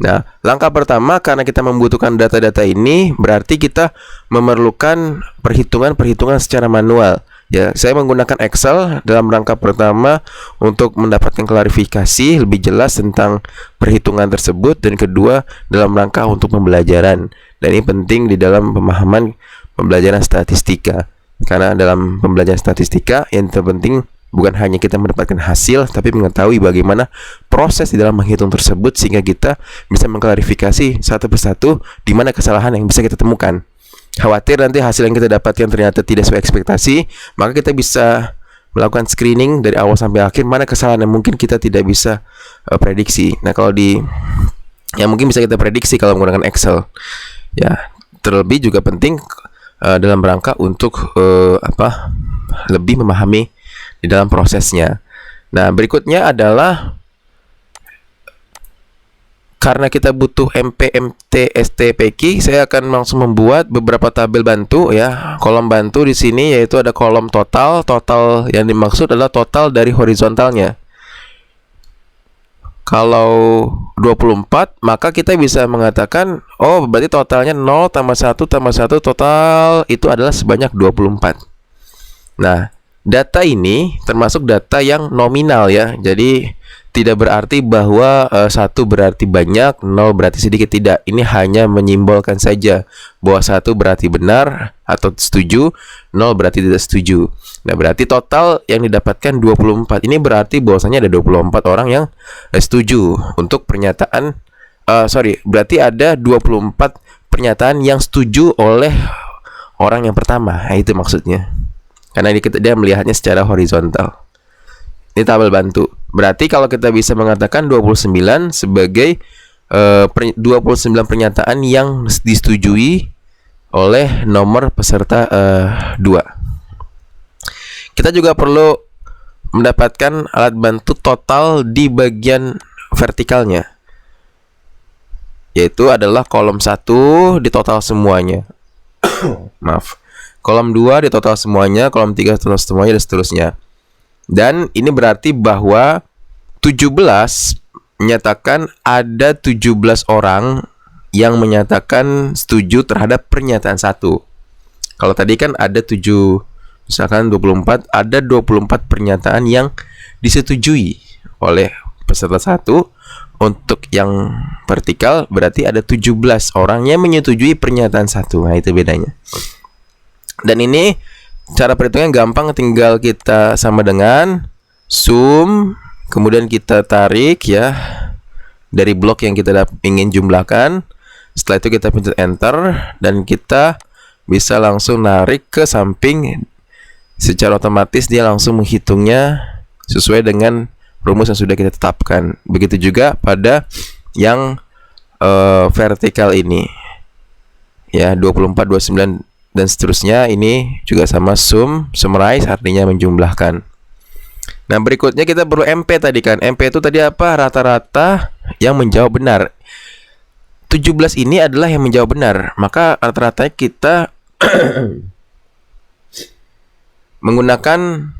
Nah, langkah pertama karena kita membutuhkan data-data ini berarti kita memerlukan perhitungan-perhitungan secara manual. Ya, saya menggunakan Excel dalam rangka pertama untuk mendapatkan klarifikasi lebih jelas tentang perhitungan tersebut, dan kedua dalam rangka untuk pembelajaran. Dan ini penting di dalam pemahaman pembelajaran statistika. Karena dalam pembelajaran statistika yang terpenting bukan hanya kita mendapatkan hasil, tapi mengetahui bagaimana proses di dalam menghitung tersebut, sehingga kita bisa mengklarifikasi satu persatu di mana kesalahan yang bisa kita temukan. Khawatir nanti hasil yang kita dapatkan ternyata tidak sesuai ekspektasi, maka kita bisa melakukan screening dari awal sampai akhir mana kesalahan yang mungkin kita tidak bisa prediksi. Nah, kalau yang mungkin bisa kita prediksi kalau menggunakan Excel. Ya, terlebih juga penting dalam rangka untuk lebih memahami di dalam prosesnya. Nah, berikutnya adalah karena kita butuh MP, MT, ST, PQ, saya akan langsung membuat beberapa tabel bantu ya. Kolom bantu di sini yaitu ada kolom total. Total yang dimaksud adalah total dari horizontalnya. Kalau 24, maka kita bisa mengatakan, oh berarti totalnya 0 tambah 1 tambah 1 total itu adalah sebanyak 24. Nah, data ini termasuk data yang nominal ya. Jadi tidak berarti bahwa 1 berarti banyak, 0 berarti sedikit. Tidak, ini hanya menyimbolkan saja bahwa 1 berarti benar atau setuju, 0 berarti tidak setuju. Nah, berarti total yang didapatkan 24. Ini berarti bahwasanya ada 24 orang yang setuju untuk pernyataan berarti ada 24 pernyataan yang setuju oleh orang yang pertama. Nah, itu maksudnya. Karena dia melihatnya secara horizontal. Ini tabel bantu. Berarti kalau kita bisa mengatakan 29 sebagai 29 pernyataan yang disetujui oleh nomor peserta 2. Kita juga perlu mendapatkan alat bantu total di bagian vertikalnya, yaitu adalah kolom 1 di total semuanya. Maaf. Kolom 2 di total semuanya, kolom 3 di total semuanya, dan seterusnya. Dan ini berarti bahwa 17 menyatakan ada 17 orang yang menyatakan setuju terhadap pernyataan 1. Kalau tadi kan ada 7, misalkan 24, ada 24 pernyataan yang disetujui oleh peserta 1. Untuk yang vertikal berarti ada 17 orang yang menyetujui pernyataan 1. Nah, itu bedanya. Dan ini cara perhitungan gampang, tinggal kita sama dengan sum, kemudian kita tarik ya dari blok yang kita ingin jumlahkan. Setelah itu kita pencet enter dan kita bisa langsung narik ke samping. Secara otomatis dia langsung menghitungnya sesuai dengan rumus yang sudah kita tetapkan. Begitu juga pada yang vertikal ini ya, 24, 29 dan seterusnya. Ini juga sama sum, summarize artinya menjumlahkan. Nah, berikutnya kita perlu MP tadi kan. MP itu tadi apa? Rata-rata yang menjawab benar. 17 ini adalah yang menjawab benar. Maka rata-rata kita menggunakan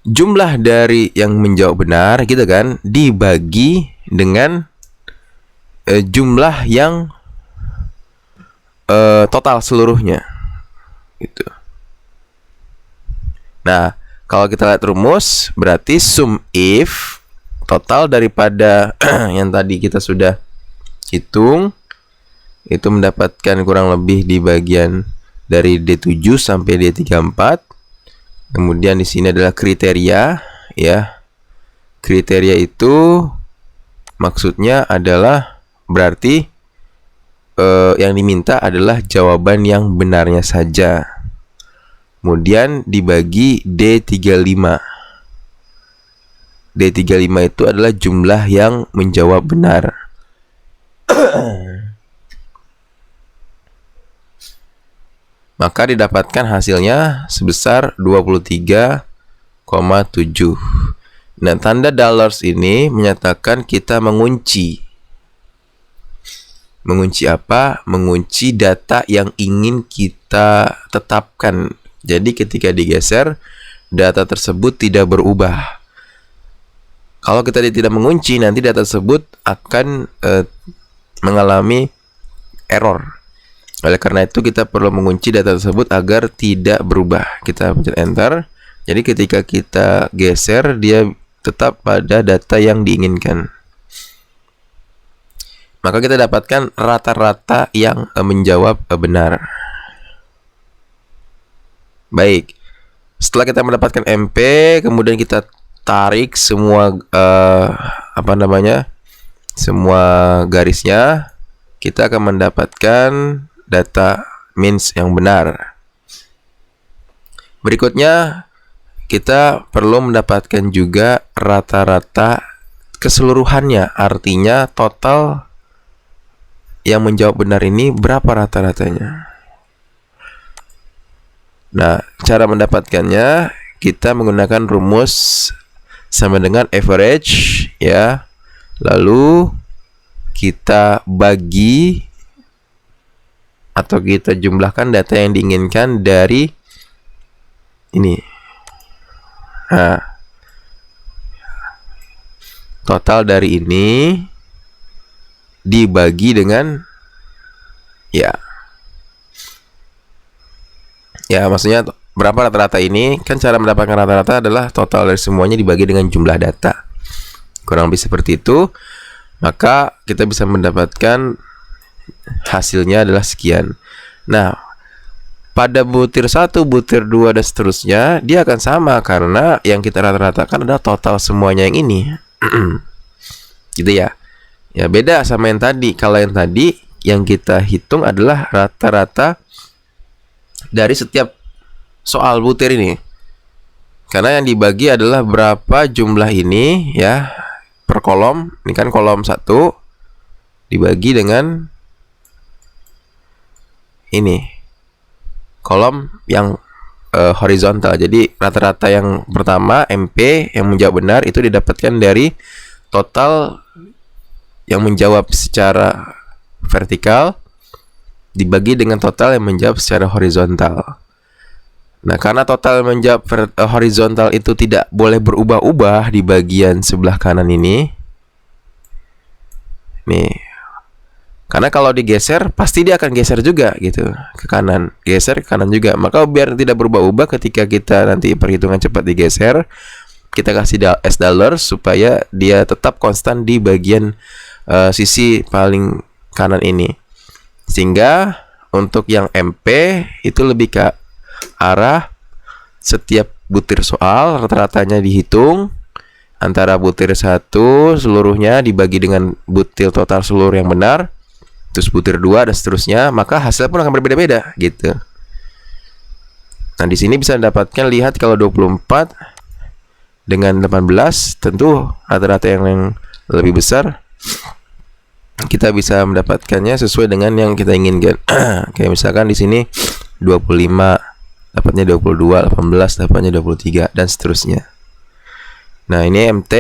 jumlah dari yang menjawab benar gitu kan, dibagi dengan jumlah yang total seluruhnya gitu. Nah, kalau kita lihat rumus, berarti sum if total daripada yang tadi kita sudah hitung itu mendapatkan kurang lebih di bagian dari D7 sampai D34. Kemudian di sini adalah kriteria ya. Kriteria itu maksudnya adalah berarti yang diminta adalah jawaban yang benarnya saja. Kemudian dibagi D35. D35 itu adalah jumlah yang menjawab benar. Maka didapatkan hasilnya sebesar 23,7. Nah, tanda dollars ini menyatakan kita mengunci. Mengunci apa? Mengunci data yang ingin kita tetapkan. Jadi ketika digeser, data tersebut tidak berubah. Kalau kita tidak mengunci, nanti data tersebut akan mengalami error. Oleh karena itu kita perlu mengunci data tersebut agar tidak berubah. Kita pencet enter. Jadi ketika kita geser, dia tetap pada data yang diinginkan. Maka kita dapatkan rata-rata yang menjawab benar. Baik. Setelah kita mendapatkan MP, kemudian kita tarik semua semua garisnya, kita akan mendapatkan data means yang benar. Berikutnya, kita perlu mendapatkan juga rata-rata keseluruhannya, artinya total yang menjawab benar ini berapa rata-ratanya. Nah, cara mendapatkannya kita menggunakan rumus sama dengan average ya. Lalu kita bagi atau kita jumlahkan data yang diinginkan dari ini. Nah, total dari ini dibagi dengan maksudnya berapa rata-rata ini. Kan cara mendapatkan rata-rata adalah total dari semuanya dibagi dengan jumlah data, kurang lebih seperti itu. Maka kita bisa mendapatkan hasilnya adalah sekian. Nah, pada butir 1, butir 2 dan seterusnya dia akan sama karena yang kita rata-ratakan adalah total semuanya yang ini. Gitu ya. Ya, beda sama yang tadi. Kalau yang tadi yang kita hitung adalah rata-rata dari setiap soal butir ini. Karena yang dibagi adalah berapa jumlah ini ya per kolom. Ini kan kolom 1 dibagi dengan ini kolom yang horizontal. Jadi rata-rata yang pertama MP yang menjawab benar itu didapatkan dari total yang menjawab secara vertikal dibagi dengan total yang menjawab secara horizontal. Nah, karena total yang menjawab horizontal itu tidak boleh berubah-ubah di bagian sebelah kanan ini. Nih. Karena kalau digeser pasti dia akan geser juga gitu ke kanan, geser ke kanan juga. Maka biar tidak berubah-ubah ketika kita nanti perhitungan cepat digeser, kita kasih S dollar supaya dia tetap konstan di bagian sisi paling kanan ini. Sehingga untuk yang MP itu lebih ke arah setiap butir soal rata-ratanya dihitung antara butir 1 seluruhnya dibagi dengan butir total seluruh yang benar, terus butir 2 dan seterusnya, maka hasil pun akan berbeda-beda gitu. Nah, di sini bisa mendapatkan, lihat kalau 24 dengan 18 tentu rata-rata yang lebih besar kita bisa mendapatkannya sesuai dengan yang kita inginkan. Kayak misalkan di sini 25 dapatnya 22, 18 dapatnya 23 dan seterusnya. Nah, ini MT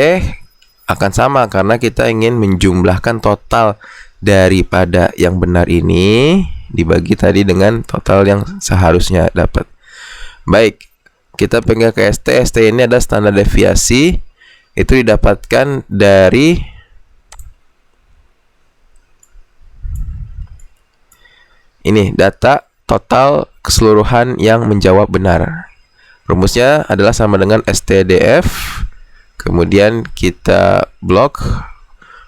akan sama karena kita ingin menjumlahkan total daripada yang benar ini dibagi tadi dengan total yang seharusnya dapat. Baik, kita pindah ke ST. ST ini ada standar deviasi, itu didapatkan dari ini data total keseluruhan yang menjawab benar. Rumusnya adalah sama dengan STDF, kemudian kita blok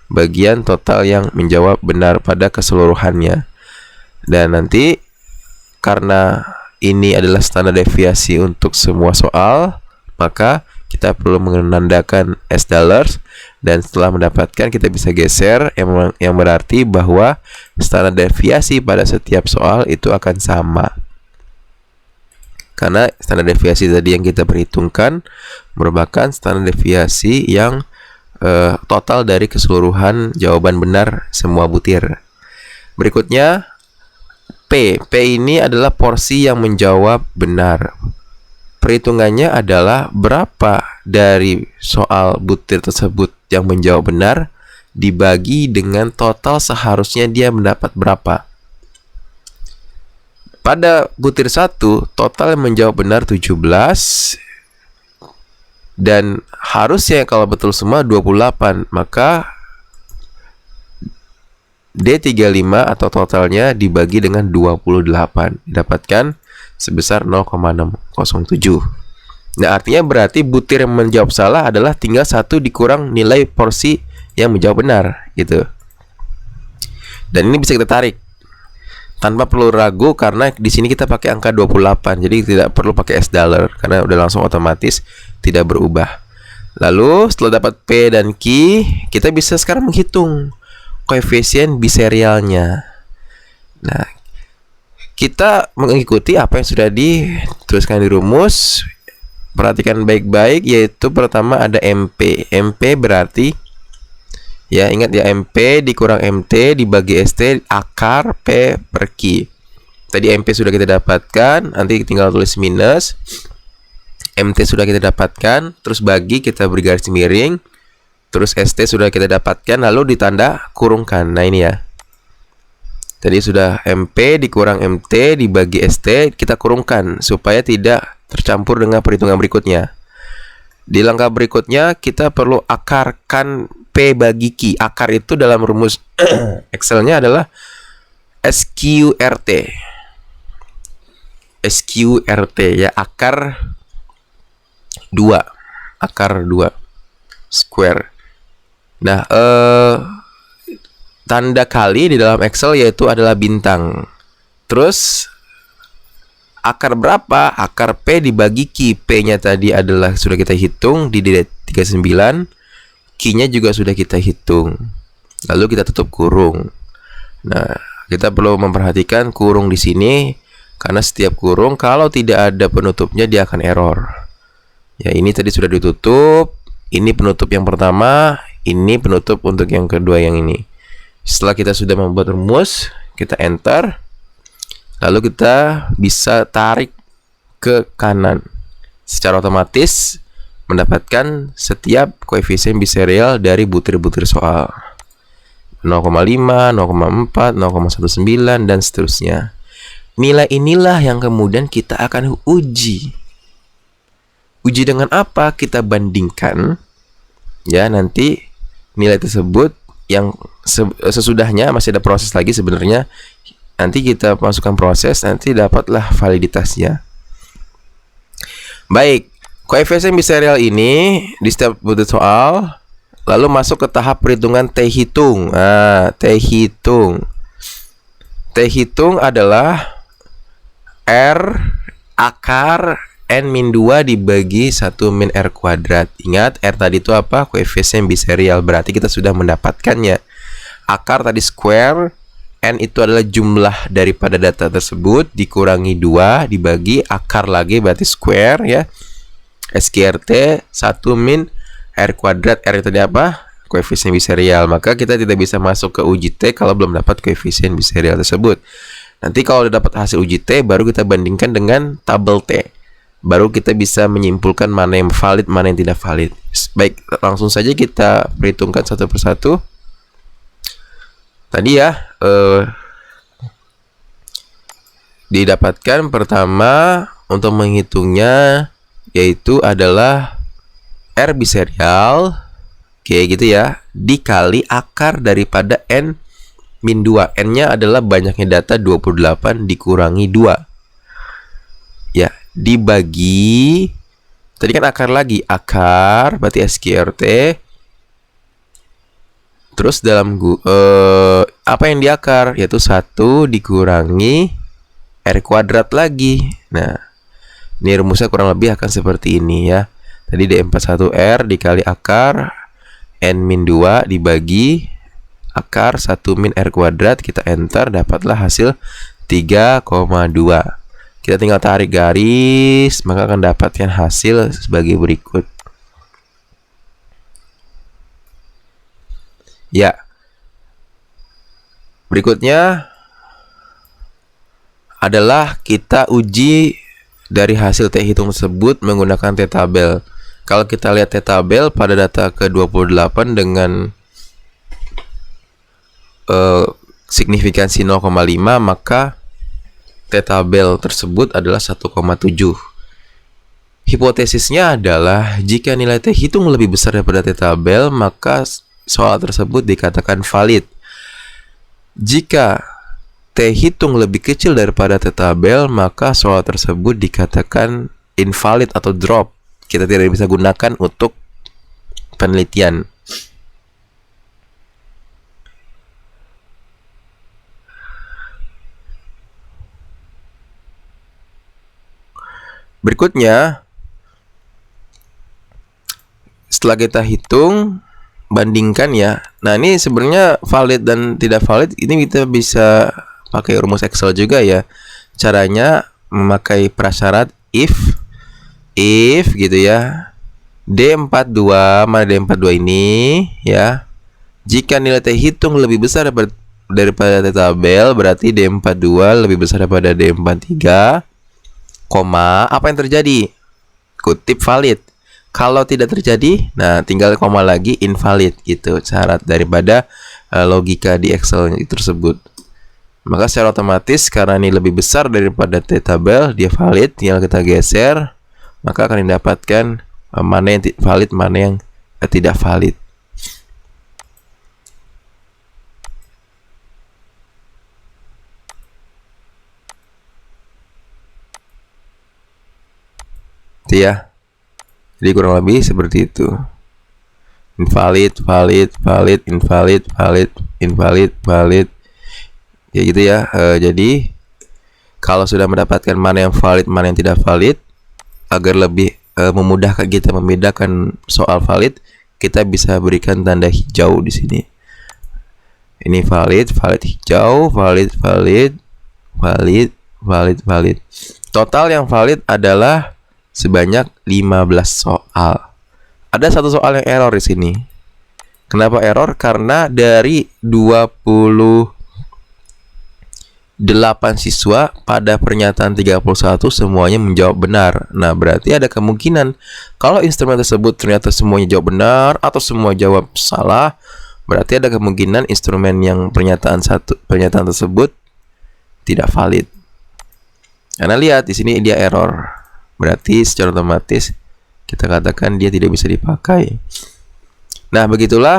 bagian total yang menjawab benar pada keseluruhannya. Dan nanti karena ini adalah standar deviasi untuk semua soal, maka kita perlu menandakan S dollars, dan setelah mendapatkan kita bisa geser yang berarti bahwa standar deviasi pada setiap soal itu akan sama. Karena standar deviasi tadi yang kita perhitungkan merupakan standar deviasi yang total dari keseluruhan jawaban benar semua butir. Berikutnya P. P ini adalah porsi yang menjawab benar. Perhitungannya adalah berapa dari soal butir tersebut yang menjawab benar dibagi dengan total seharusnya dia mendapat berapa. Pada butir 1 total yang menjawab benar 17 dan harusnya kalau betul semua 28, maka D35 atau totalnya dibagi dengan 28 didapatkan sebesar 0,607. Nah, artinya berarti butir yang menjawab salah adalah tinggal 1 dikurang nilai porsi yang menjawab benar gitu. Dan ini bisa kita tarik. tanpa perlu ragu karena di sini kita pakai angka 28. Jadi tidak perlu pakai S dollar karena udah langsung otomatis tidak berubah. Lalu setelah dapat P dan Q, kita bisa sekarang menghitung koefisien biserialnya. Nah, kita mengikuti apa yang sudah dituliskan di rumus. Perhatikan baik-baik, yaitu pertama ada MP. MP berarti, ya ingat ya, MP dikurang MT dibagi ST akar P per Q. Tadi MP sudah kita dapatkan, nanti tinggal tulis minus. MT sudah kita dapatkan, terus bagi, kita beri garis miring. Terus ST sudah kita dapatkan, lalu ditanda kurungkan. Nah ini ya, tadi sudah MP dikurang MT dibagi ST, kita kurungkan supaya tidak tercampur dengan perhitungan berikutnya. Di langkah berikutnya kita perlu akarkan P bagi Q. Akar itu dalam rumus Excel-nya adalah SQRT. SQRT ya, akar 2. Akar 2 square. Nah, tanda kali di dalam Excel yaitu adalah bintang. Terus akar berapa? Akar P dibagi Q. P-nya tadi adalah sudah kita hitung di 39. Q-nya juga sudah kita hitung. Lalu kita tutup kurung. Nah, kita perlu memperhatikan kurung di sini karena setiap kurung kalau tidak ada penutupnya dia akan error. Ya, ini tadi sudah ditutup. Ini penutup yang pertama, ini penutup untuk yang kedua yang ini. Setelah kita sudah membuat rumus, kita enter. Lalu kita bisa tarik ke kanan. Secara otomatis mendapatkan setiap koefisien biserial dari butir-butir soal. 0,5, 0,4, 0,19 dan seterusnya. Nilai inilah yang kemudian kita akan uji. Uji dengan apa? Kita bandingkan ya, nanti nilai tersebut yang sesudahnya masih ada proses lagi sebenarnya. Nanti kita masukkan proses, nanti dapatlah validitasnya. Baik, koefisien biserial ini di setiap butir soal lalu masuk ke tahap perhitungan T hitung. Nah, T hitung. T hitung adalah R akar N-2 dibagi 1 min R kuadrat. Ingat, R tadi itu apa? Koefisien biserial. Berarti kita sudah mendapatkannya. Akar tadi square. N itu adalah jumlah daripada data tersebut. Dikurangi 2 dibagi akar lagi berarti square ya. SQRT 1 min R kuadrat. R itu tadi apa? Koefisien biserial. Maka kita tidak bisa masuk ke uji T kalau belum dapat koefisien biserial tersebut. Nanti kalau udah dapat hasil uji T, baru kita bandingkan dengan tabel T. Baru kita bisa menyimpulkan mana yang valid, mana yang tidak valid. Baik, langsung saja kita perhitungkan satu persatu. Tadi ya, didapatkan pertama untuk menghitungnya yaitu adalah R biserial, kayak gitu ya, dikali akar daripada N-2. N-nya adalah banyaknya data 28 dikurangi 2. Ya, dibagi, tadi kan akar lagi, akar berarti SQRT. Terus dalam apa yang diakar? Yaitu 1 dikurangi R kuadrat lagi. Nah, ini rumusnya kurang lebih akan seperti ini ya. Tadi D41R dikali akar N-2 dibagi akar 1 min R kuadrat. Kita enter, dapatlah hasil 3,2. Kita tinggal tarik garis, maka akan dapatkan hasil sebagai berikut. Ya, berikutnya adalah kita uji dari hasil T hitung tersebut menggunakan T tabel. Kalau kita lihat T tabel pada data ke-28 dengan signifikansi 0,5, maka T tabel tersebut adalah 1,7. Hipotesisnya adalah jika nilai T hitung lebih besar daripada T tabel, maka soal tersebut dikatakan valid. Jika T hitung lebih kecil daripada T tabel, maka soal tersebut dikatakan invalid atau drop. Kita tidak bisa gunakan untuk penelitian. Berikutnya, setelah kita hitung, bandingkan ya. Nah, ini sebenarnya valid dan tidak valid ini kita bisa pakai rumus Excel juga ya. Caranya memakai prasyarat if gitu ya. D42, mana D42 ini ya. Jika nilai T hitung lebih besar daripada T tabel, berarti D42 lebih besar daripada D43, koma, apa yang terjadi? Kutip valid. Kalau tidak terjadi, nah tinggal koma lagi invalid gitu syarat daripada logika di Excel tersebut. Maka secara otomatis karena ini lebih besar daripada T tabel, dia valid, tinggal kita geser, maka akan didapatkan mana yang valid, mana yang tidak valid. Itu ya. Jadi kurang lebih seperti itu. Invalid, valid, valid, invalid, valid, invalid, valid. Ya gitu ya. Jadi kalau sudah mendapatkan mana yang valid, mana yang tidak valid, agar lebih memudahkan kita membedakan soal valid, kita bisa berikan tanda hijau di sini. Ini valid, valid hijau, valid, valid, valid, valid, valid. Total yang valid adalah sebanyak 15 soal. Ada satu soal yang error di sini. Kenapa error? Karena dari 28 siswa pada pernyataan 31 semuanya menjawab benar. Nah, berarti ada kemungkinan kalau instrumen tersebut ternyata semuanya jawab benar atau semua jawab salah, berarti ada kemungkinan instrumen yang pernyataan tersebut tidak valid. Karena lihat di sini dia error. Berarti secara otomatis kita katakan dia tidak bisa dipakai. Nah, begitulah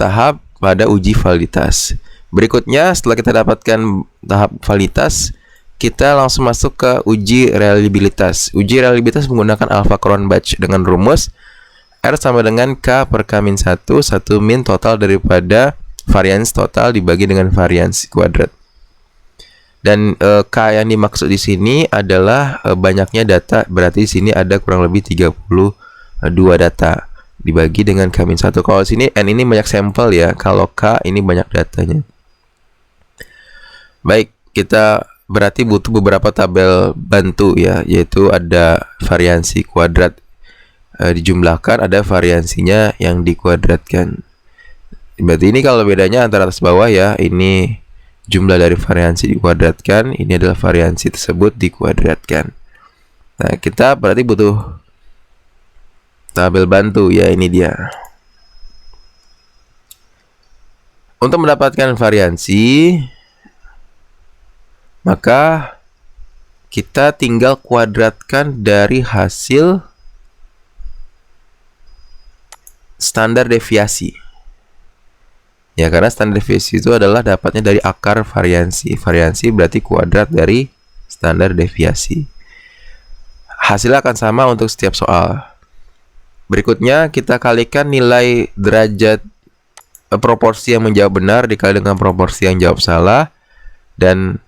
tahap pada uji validitas. Berikutnya setelah kita dapatkan tahap validitas, kita langsung masuk ke uji reliabilitas. Uji reliabilitas menggunakan Alpha-Cronbach dengan rumus R sama dengan K per K-1, 1 min total daripada varians total dibagi dengan varians kuadrat. Dan K yang dimaksud di sini adalah banyaknya data, berarti di sini ada kurang lebih 32 data dibagi dengan K-1. Kalau di sini N ini banyak sampel ya, kalau K ini banyak datanya. Baik, kita berarti butuh beberapa tabel bantu ya, yaitu ada variansi kuadrat dijumlahkan, ada variansinya yang dikuadratkan. Berarti ini kalau bedanya antara atas bawah ya, ini jumlah dari variansi dikuadratkan, ini adalah variansi tersebut dikuadratkan. Nah, kita berarti butuh tabel bantu ya, ini dia. Untuk mendapatkan variansi, maka kita tinggal kuadratkan dari hasil standar deviasi. Ya, karena standar deviasi itu adalah dapatnya dari akar variansi. Variansi berarti kuadrat dari standar deviasi. Hasilnya akan sama untuk setiap soal. Berikutnya kita kalikan nilai derajat proporsi yang menjawab benar dikali dengan proporsi yang jawab salah. Dan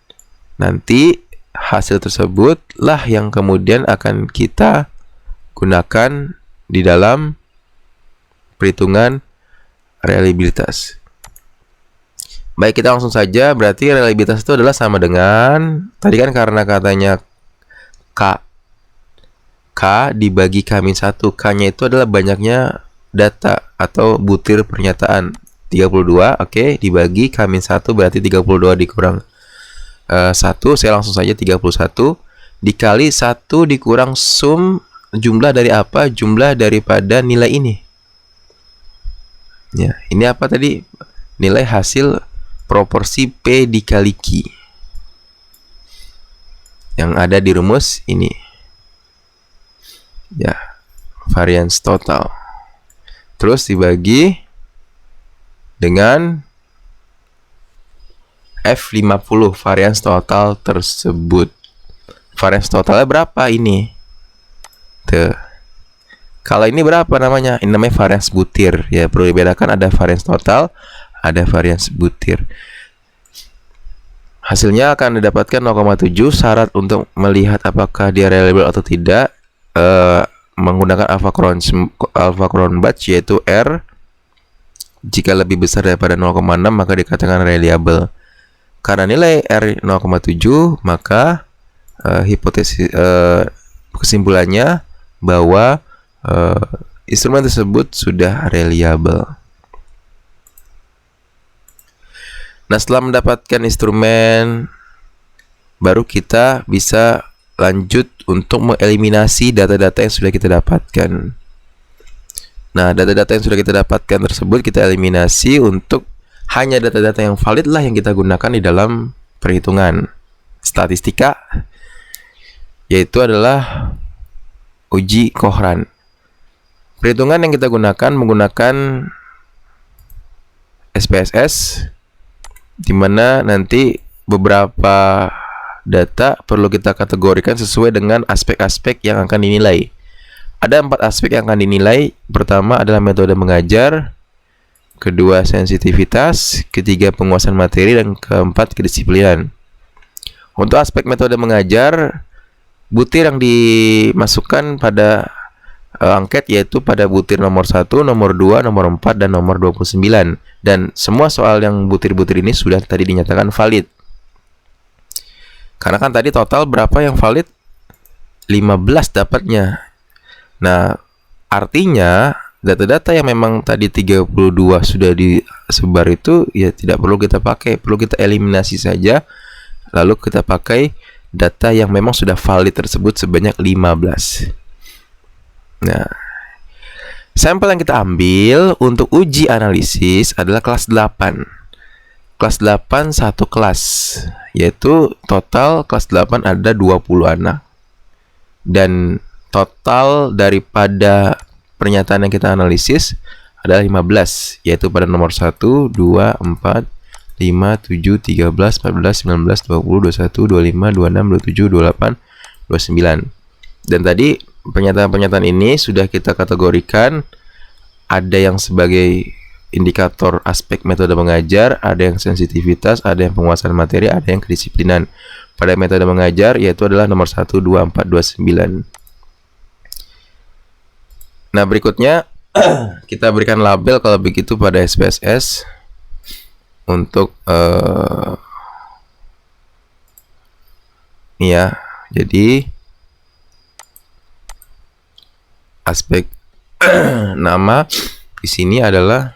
nanti hasil tersebut lah yang kemudian akan kita gunakan di dalam perhitungan reliabilitas. Baik, kita langsung saja. Berarti reliabilitas itu adalah sama dengan tadi kan, karena katanya K dibagi K-1. K-nya itu adalah banyaknya data atau butir pernyataan. 32, oke, dibagi K-1 berarti 32 dikurang 1, saya langsung saja 31 dikali 1 dikurang sum jumlah dari apa? Jumlah daripada nilai ini. Ya, ini apa tadi? Nilai hasil proporsi P dikali Q yang ada di rumus ini. Ya, variance total. Terus dibagi dengan F50 variance total tersebut. Variance totalnya berapa ini? Tuh. Kalau ini berapa namanya? Ini namanya variance butir. Ya, perlu dibedakan, ada variance total, ada variance butir. Hasilnya akan didapatkan 0,7. Syarat untuk melihat apakah dia reliable atau tidak menggunakan alpha Cron batch, yaitu R. Jika lebih besar daripada 0,6 maka dikatakan reliable. Karena nilai R 0,7 maka hipotesis kesimpulannya bahwa instrumen tersebut sudah reliable. Nah, setelah mendapatkan instrumen, baru kita bisa lanjut untuk mengeliminasi data-data yang sudah kita dapatkan. Nah, data-data yang sudah kita dapatkan tersebut kita eliminasi untuk hanya data-data yang valid lah yang kita gunakan di dalam perhitungan statistika, yaitu adalah uji Cohran. Perhitungan yang kita gunakan menggunakan SPSS, di mana nanti beberapa data perlu kita kategorikan sesuai dengan aspek-aspek yang akan dinilai. Ada 4 aspek yang akan dinilai. Pertama adalah metode mengajar, kedua sensitivitas, ketiga penguasaan materi, dan keempat kedisiplinan. Untuk aspek metode mengajar, butir yang dimasukkan pada angket yaitu pada butir nomor 1, nomor 2, nomor 4, dan nomor 29. Dan semua soal yang butir-butir ini sudah tadi dinyatakan valid. Karena kan tadi total berapa yang valid? 15 dapatnya. Nah, artinya data-data yang memang tadi 32 sudah disebar itu ya tidak perlu kita pakai, perlu kita eliminasi saja. Lalu kita pakai data yang memang sudah valid tersebut sebanyak 15. Nah, sampel yang kita ambil untuk uji analisis adalah kelas 8. Kelas 8 satu kelas, yaitu total kelas 8 ada 20 anak. Dan total daripada pernyataan yang kita analisis adalah 15, yaitu pada nomor 1, 2, 4, 5, 7, 13, 14, 19, 20, 21, 25, 26, 27, 28, 29. Dan tadi pernyataan-pernyataan ini sudah kita kategorikan, ada yang sebagai indikator aspek metode mengajar, ada yang sensitivitas, ada yang penguasaan materi, ada yang kedisiplinan. Pada metode mengajar yaitu adalah nomor 1, 2, 4, 29. Nah, berikutnya kita berikan label kalau begitu pada SPSS untuk ya, jadi aspek nama di sini adalah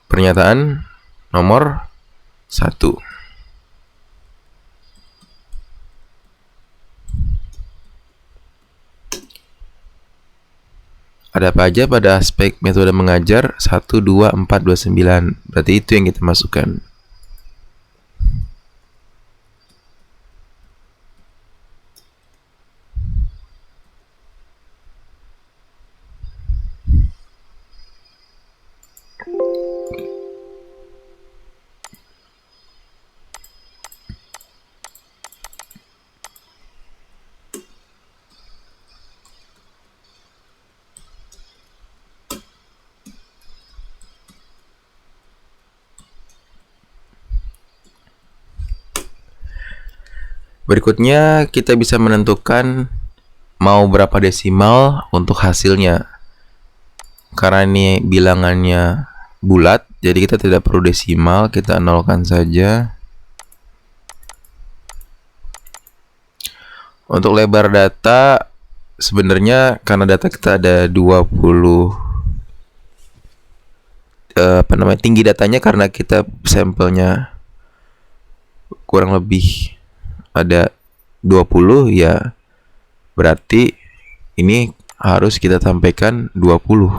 pernyataan nomor 1. Ada apa aja pada aspek metode mengajar 1, 2, 4, 29. Berarti itu yang kita masukkan. Berikutnya kita bisa menentukan mau berapa desimal untuk hasilnya. Karena ini bilangannya bulat, jadi kita tidak perlu desimal, kita nolkan saja. Untuk lebar data, sebenarnya karena data kita ada 20 tinggi datanya karena kita sampelnya kurang lebih ada 20, ya berarti ini harus kita sampaikan 20.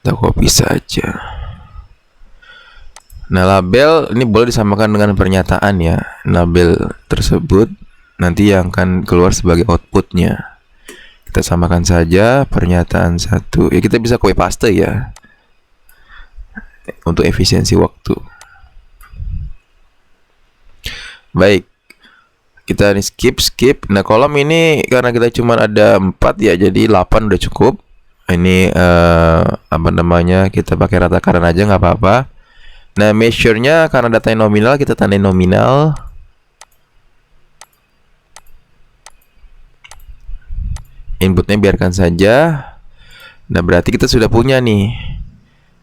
Kita copy saja. Nah, label ini boleh disamakan dengan pernyataan ya. Label tersebut nanti yang akan keluar sebagai outputnya. Kita samakan saja pernyataan 1. Ya, kita bisa copy paste ya untuk efisiensi waktu. Baik, kita ini skip. Nah, kolom ini karena kita cuma ada 4 ya, jadi 8 udah cukup. Ini apa namanya, kita pakai rata kanan aja nggak apa-apa. Nah, measure-nya karena datanya nominal, kita tandain nominal. Inputnya biarkan saja. Nah, berarti kita sudah punya nih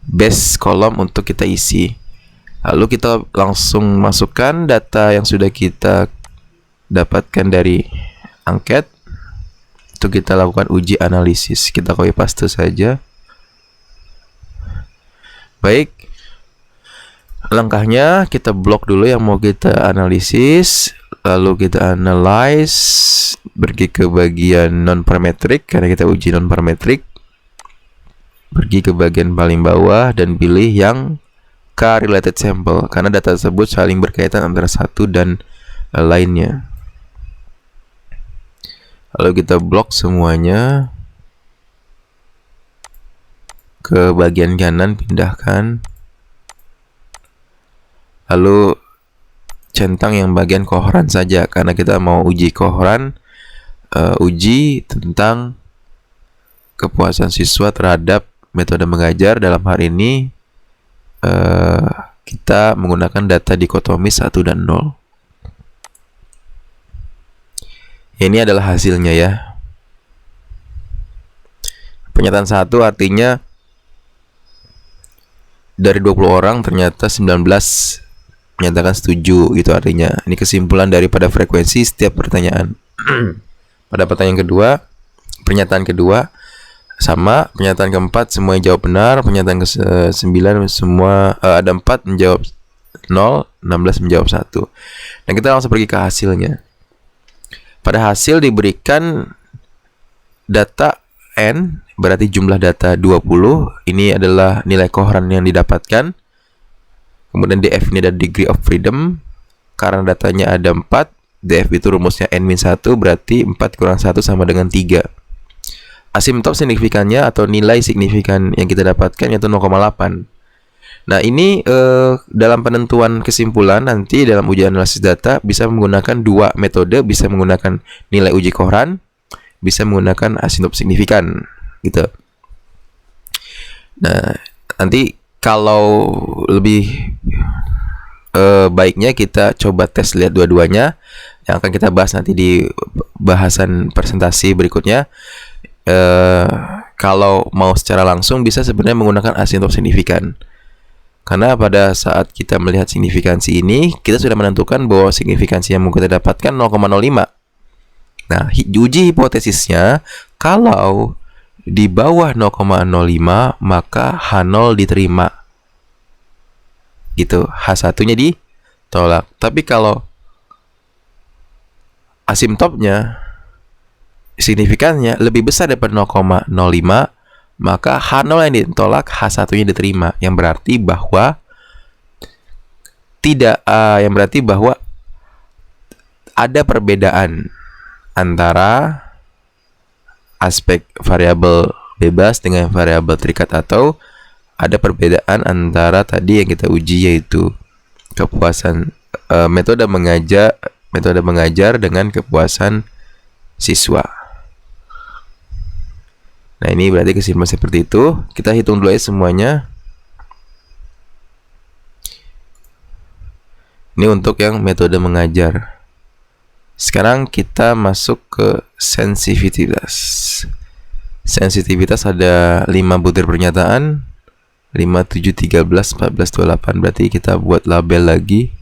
base kolom untuk kita isi. Lalu kita langsung masukkan data yang sudah kita dapatkan dari angket untuk kita lakukan uji analisis. Kita copy paste saja. Baik, langkahnya kita blok dulu yang mau kita analisis, lalu kita analyze, pergi ke bagian non parametric karena kita uji non parametric, pergi ke bagian paling bawah dan pilih yang correlated sample karena data tersebut saling berkaitan antara satu dan lainnya. Lalu kita blok semuanya ke bagian kanan, pindahkan. Lalu centang yang bagian koheran saja karena kita mau uji koheran, uji tentang kepuasan siswa terhadap metode mengajar. Dalam hal ini kita menggunakan data dikotomi 1 dan 0. Ini adalah hasilnya ya. Pernyataan 1 artinya dari 20 orang ternyata 19 menyatakan setuju, gitu artinya. Ini kesimpulan daripada frekuensi setiap pertanyaan. Pada pertanyaan kedua, pernyataan kedua sama, pernyataan keempat semuanya jawab benar, pernyataan ke-9 semua ada 4 menjawab 0, 16 menjawab 1. Dan kita langsung pergi ke hasilnya. Pada hasil diberikan data N, berarti jumlah data 20. Ini adalah nilai koheren yang didapatkan. Kemudian DF ini ada degree of freedom. Karena datanya ada 4, DF itu rumusnya N-1, berarti 4 kurang 1 sama dengan 3. Asymptote signifikannya atau nilai signifikan yang kita dapatkan yaitu 0,8. Nah, ini dalam penentuan kesimpulan nanti dalam uji analisis data bisa menggunakan 2 metode, bisa menggunakan nilai uji koheren, bisa menggunakan asymptote signifikan gitu. Nah, nanti kalau lebih baiknya kita coba tes lihat dua-duanya yang akan kita bahas nanti di bahasan presentasi berikutnya. Kalau mau secara langsung bisa sebenarnya menggunakan asymptote signifikan. Karena pada saat kita melihat signifikansi ini, kita sudah menentukan bahwa signifikansi yang mau kita dapatkan 0,05. Nah, uji hipotesisnya, kalau di bawah 0,05, maka H0 diterima. Gitu, H1-nya ditolak. Tapi kalau asimptotnya, signifikannya lebih besar daripada 0,05, maka H0 yang ditolak, H1-nya diterima. Yang berarti bahwa ada perbedaan antara aspek variabel bebas dengan variabel terikat, atau ada perbedaan antara tadi yang kita uji yaitu kepuasan metode mengajar dengan kepuasan siswa. Nah, ini berarti kesimpulan seperti itu. Kita hitung dulu ya semuanya. Ini untuk yang metode mengajar. Sekarang kita masuk ke sensitivitas. Sensitivitas ada 5 butir pernyataan, 5, 7, 13, 14, 28. Berarti kita buat label lagi.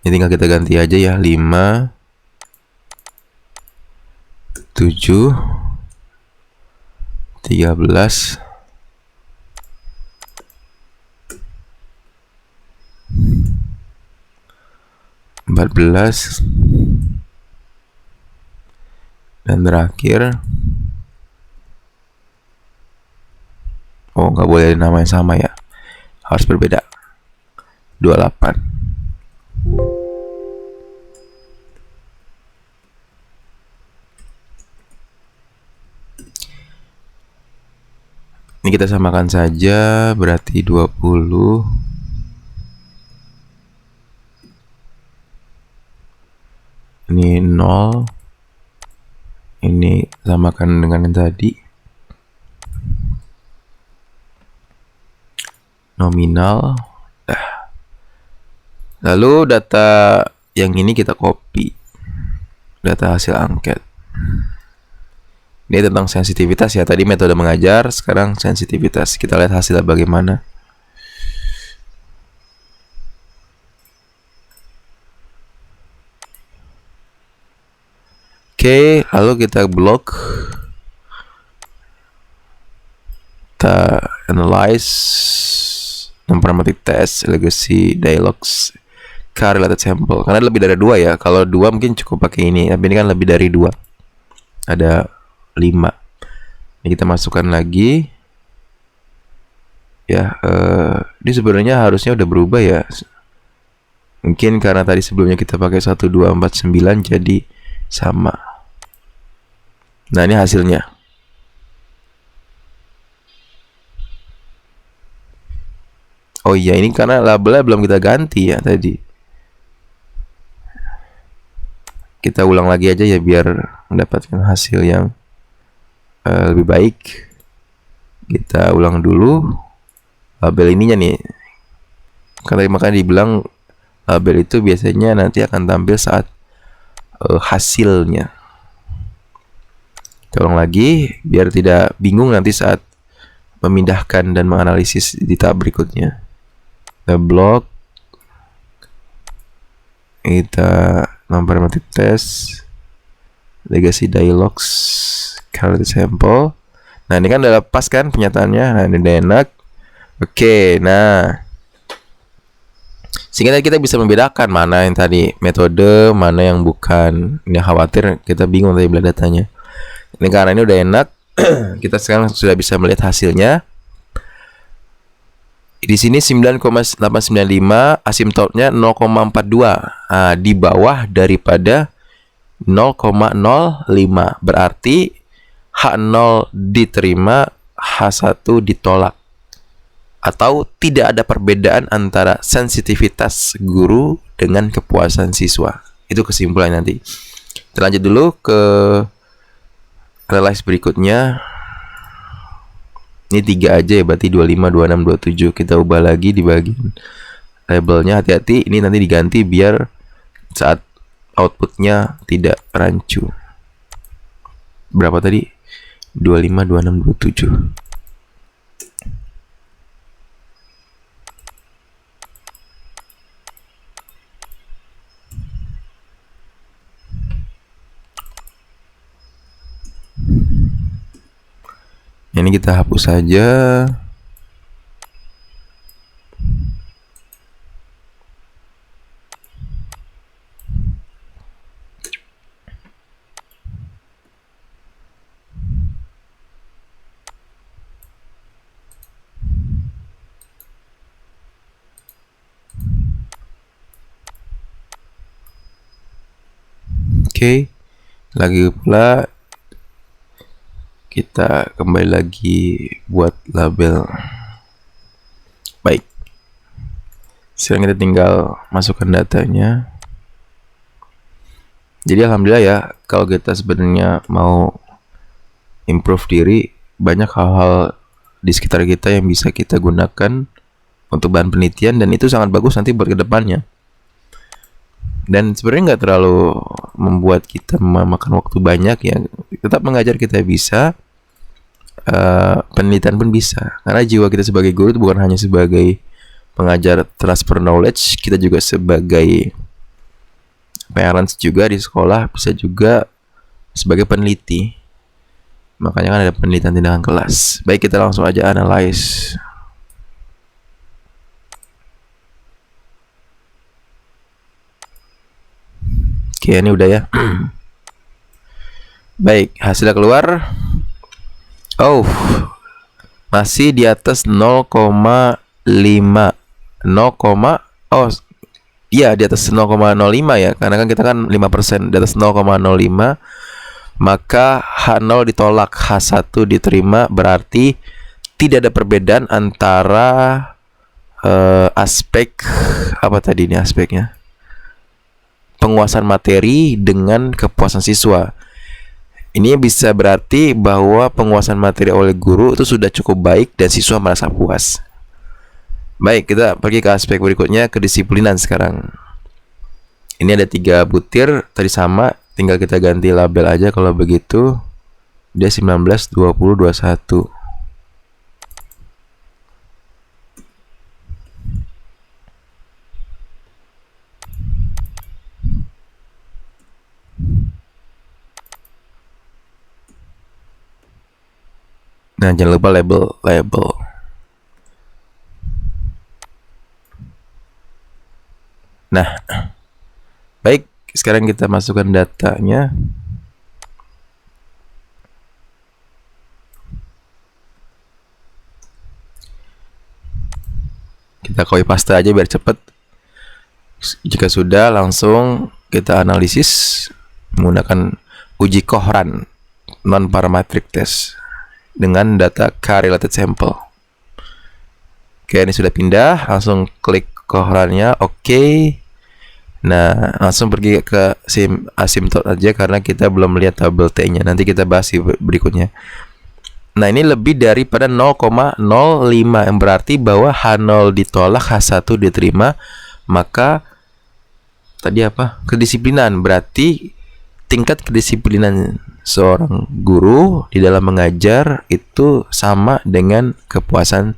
Ini tinggal kita ganti aja ya, 5, 7, 13, 14, dan terakhir, oh nggak boleh nama yang sama ya, harus berbeda, 28. Ini kita samakan saja, berarti 20. Ini 0. Ini samakan dengan yang tadi. Nominal. Lalu data yang ini kita copy. Data hasil angket. Ini tentang sensitivitas ya. Tadi metode mengajar, sekarang sensitivitas. Kita lihat hasilnya bagaimana. Oke, lalu kita blok. Kita analyze non-parametric test, legacy, dialogues, correlated sample. Karena lebih dari 2 ya. Kalau 2 mungkin cukup pakai ini, tapi ini kan lebih dari 2. Ada 5. Ini kita masukkan lagi. Ya, ini sebenarnya harusnya udah berubah ya. Mungkin karena tadi sebelumnya kita pakai 1, 2, 4, 9 jadi sama. Nah, ini hasilnya. Oh iya, ini karena labelnya belum kita ganti ya tadi. Kita ulang lagi aja ya biar mendapatkan hasil yang lebih baik. Kita ulang dulu label ininya nih. Karena makanya dibilang label itu biasanya nanti akan tampil saat hasilnya. Kita ulang lagi biar tidak bingung nanti saat memindahkan dan menganalisis di tahap berikutnya. Kita blok. Kita non-parametric test, legacy, dialogues, correlated sample. Nah, ini kan udah lepas kan penyataannya. Nah, ini udah enak. Oke, nah sehingga kita bisa membedakan mana yang tadi metode, mana yang bukan. Ini khawatir kita bingung tadi belah datanya. Ini karena ini udah enak. Kita sekarang sudah bisa melihat hasilnya. Di sini 9,895, asimtotnya 0,42. Nah, di bawah daripada 0,05. Berarti H0 diterima, H1 ditolak. Atau tidak ada perbedaan antara sensitivitas guru dengan kepuasan siswa. Itu kesimpulan nanti. Kita lanjut dulu ke analysis berikutnya. Ini 3 aja ya, berarti 25, 26, 27. Kita ubah lagi di bagian labelnya. Hati-hati, ini nanti diganti biar saat outputnya tidak rancu. Berapa tadi? 25, 26, 27. Ini kita hapus saja. Oke, lagi pula kita kembali lagi buat label. Baik, sekarang kita tinggal masukkan datanya. Jadi alhamdulillah ya, kalau kita sebenarnya mau improve diri, banyak hal-hal di sekitar kita yang bisa kita gunakan untuk bahan penelitian, dan itu sangat bagus nanti buat kedepannya. Dan sebenarnya nggak terlalu membuat kita memakan waktu banyak ya. Tetap mengajar kita bisa, penelitian pun bisa. Karena jiwa kita sebagai guru itu bukan hanya sebagai pengajar transfer knowledge, kita juga sebagai parents juga di sekolah, bisa juga sebagai peneliti. Makanya kan ada penelitian tindakan kelas. Baik, kita langsung aja analyze. Oke, ini udah ya. Baik, hasilnya keluar. Oh, masih di atas 0,5. 0, oh iya, di atas 0,05 ya. Karena kan kita kan 5%, di atas 0,05. Maka H0 ditolak, H1 diterima. Berarti tidak ada perbedaan antara aspek apa tadi ini aspeknya, penguasaan materi dengan kepuasan siswa. Ini bisa berarti bahwa penguasaan materi oleh guru itu sudah cukup baik dan siswa merasa puas. Baik, kita pergi ke aspek berikutnya, kedisiplinan sekarang. Ini ada 3 butir, tadi sama, tinggal kita ganti label aja kalau begitu. Dia 19, 20, 21. Nah, jangan lupa label. Nah, baik, sekarang kita masukkan datanya. Kita copy paste aja biar cepet. Jika sudah, langsung kita analisis menggunakan uji Kohran non parametric test dengan data correlated sample. Oke, ini sudah pindah, langsung klik Kohrannya, oke. Nah, langsung pergi ke asymptote aja karena kita belum melihat tabel T-nya. Nanti kita bahas di berikutnya. Nah, ini lebih daripada 0,05 yang berarti bahwa H0 ditolak, H1 diterima. Maka tadi apa? Kedisiplinan, berarti tingkat kedisiplinan seorang guru di dalam mengajar itu sama dengan kepuasan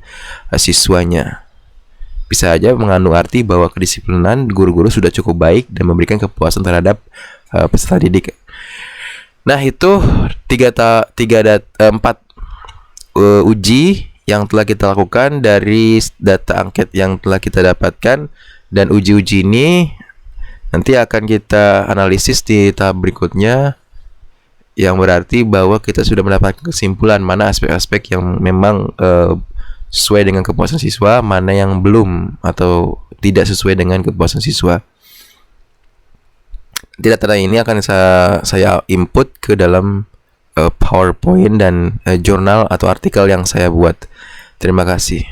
siswanya. Bisa aja mengandung arti bahwa kedisiplinan guru-guru sudah cukup baik dan memberikan kepuasan terhadap peserta didik. Nah, itu 4 uji yang telah kita lakukan dari data angket yang telah kita dapatkan, dan uji-uji ini nanti akan kita analisis di tahap berikutnya, yang berarti bahwa kita sudah mendapatkan kesimpulan mana aspek-aspek yang memang sesuai dengan kepuasan siswa, mana yang belum atau tidak sesuai dengan kepuasan siswa. Data ini akan saya input ke dalam PowerPoint dan jurnal atau artikel yang saya buat. Terima kasih.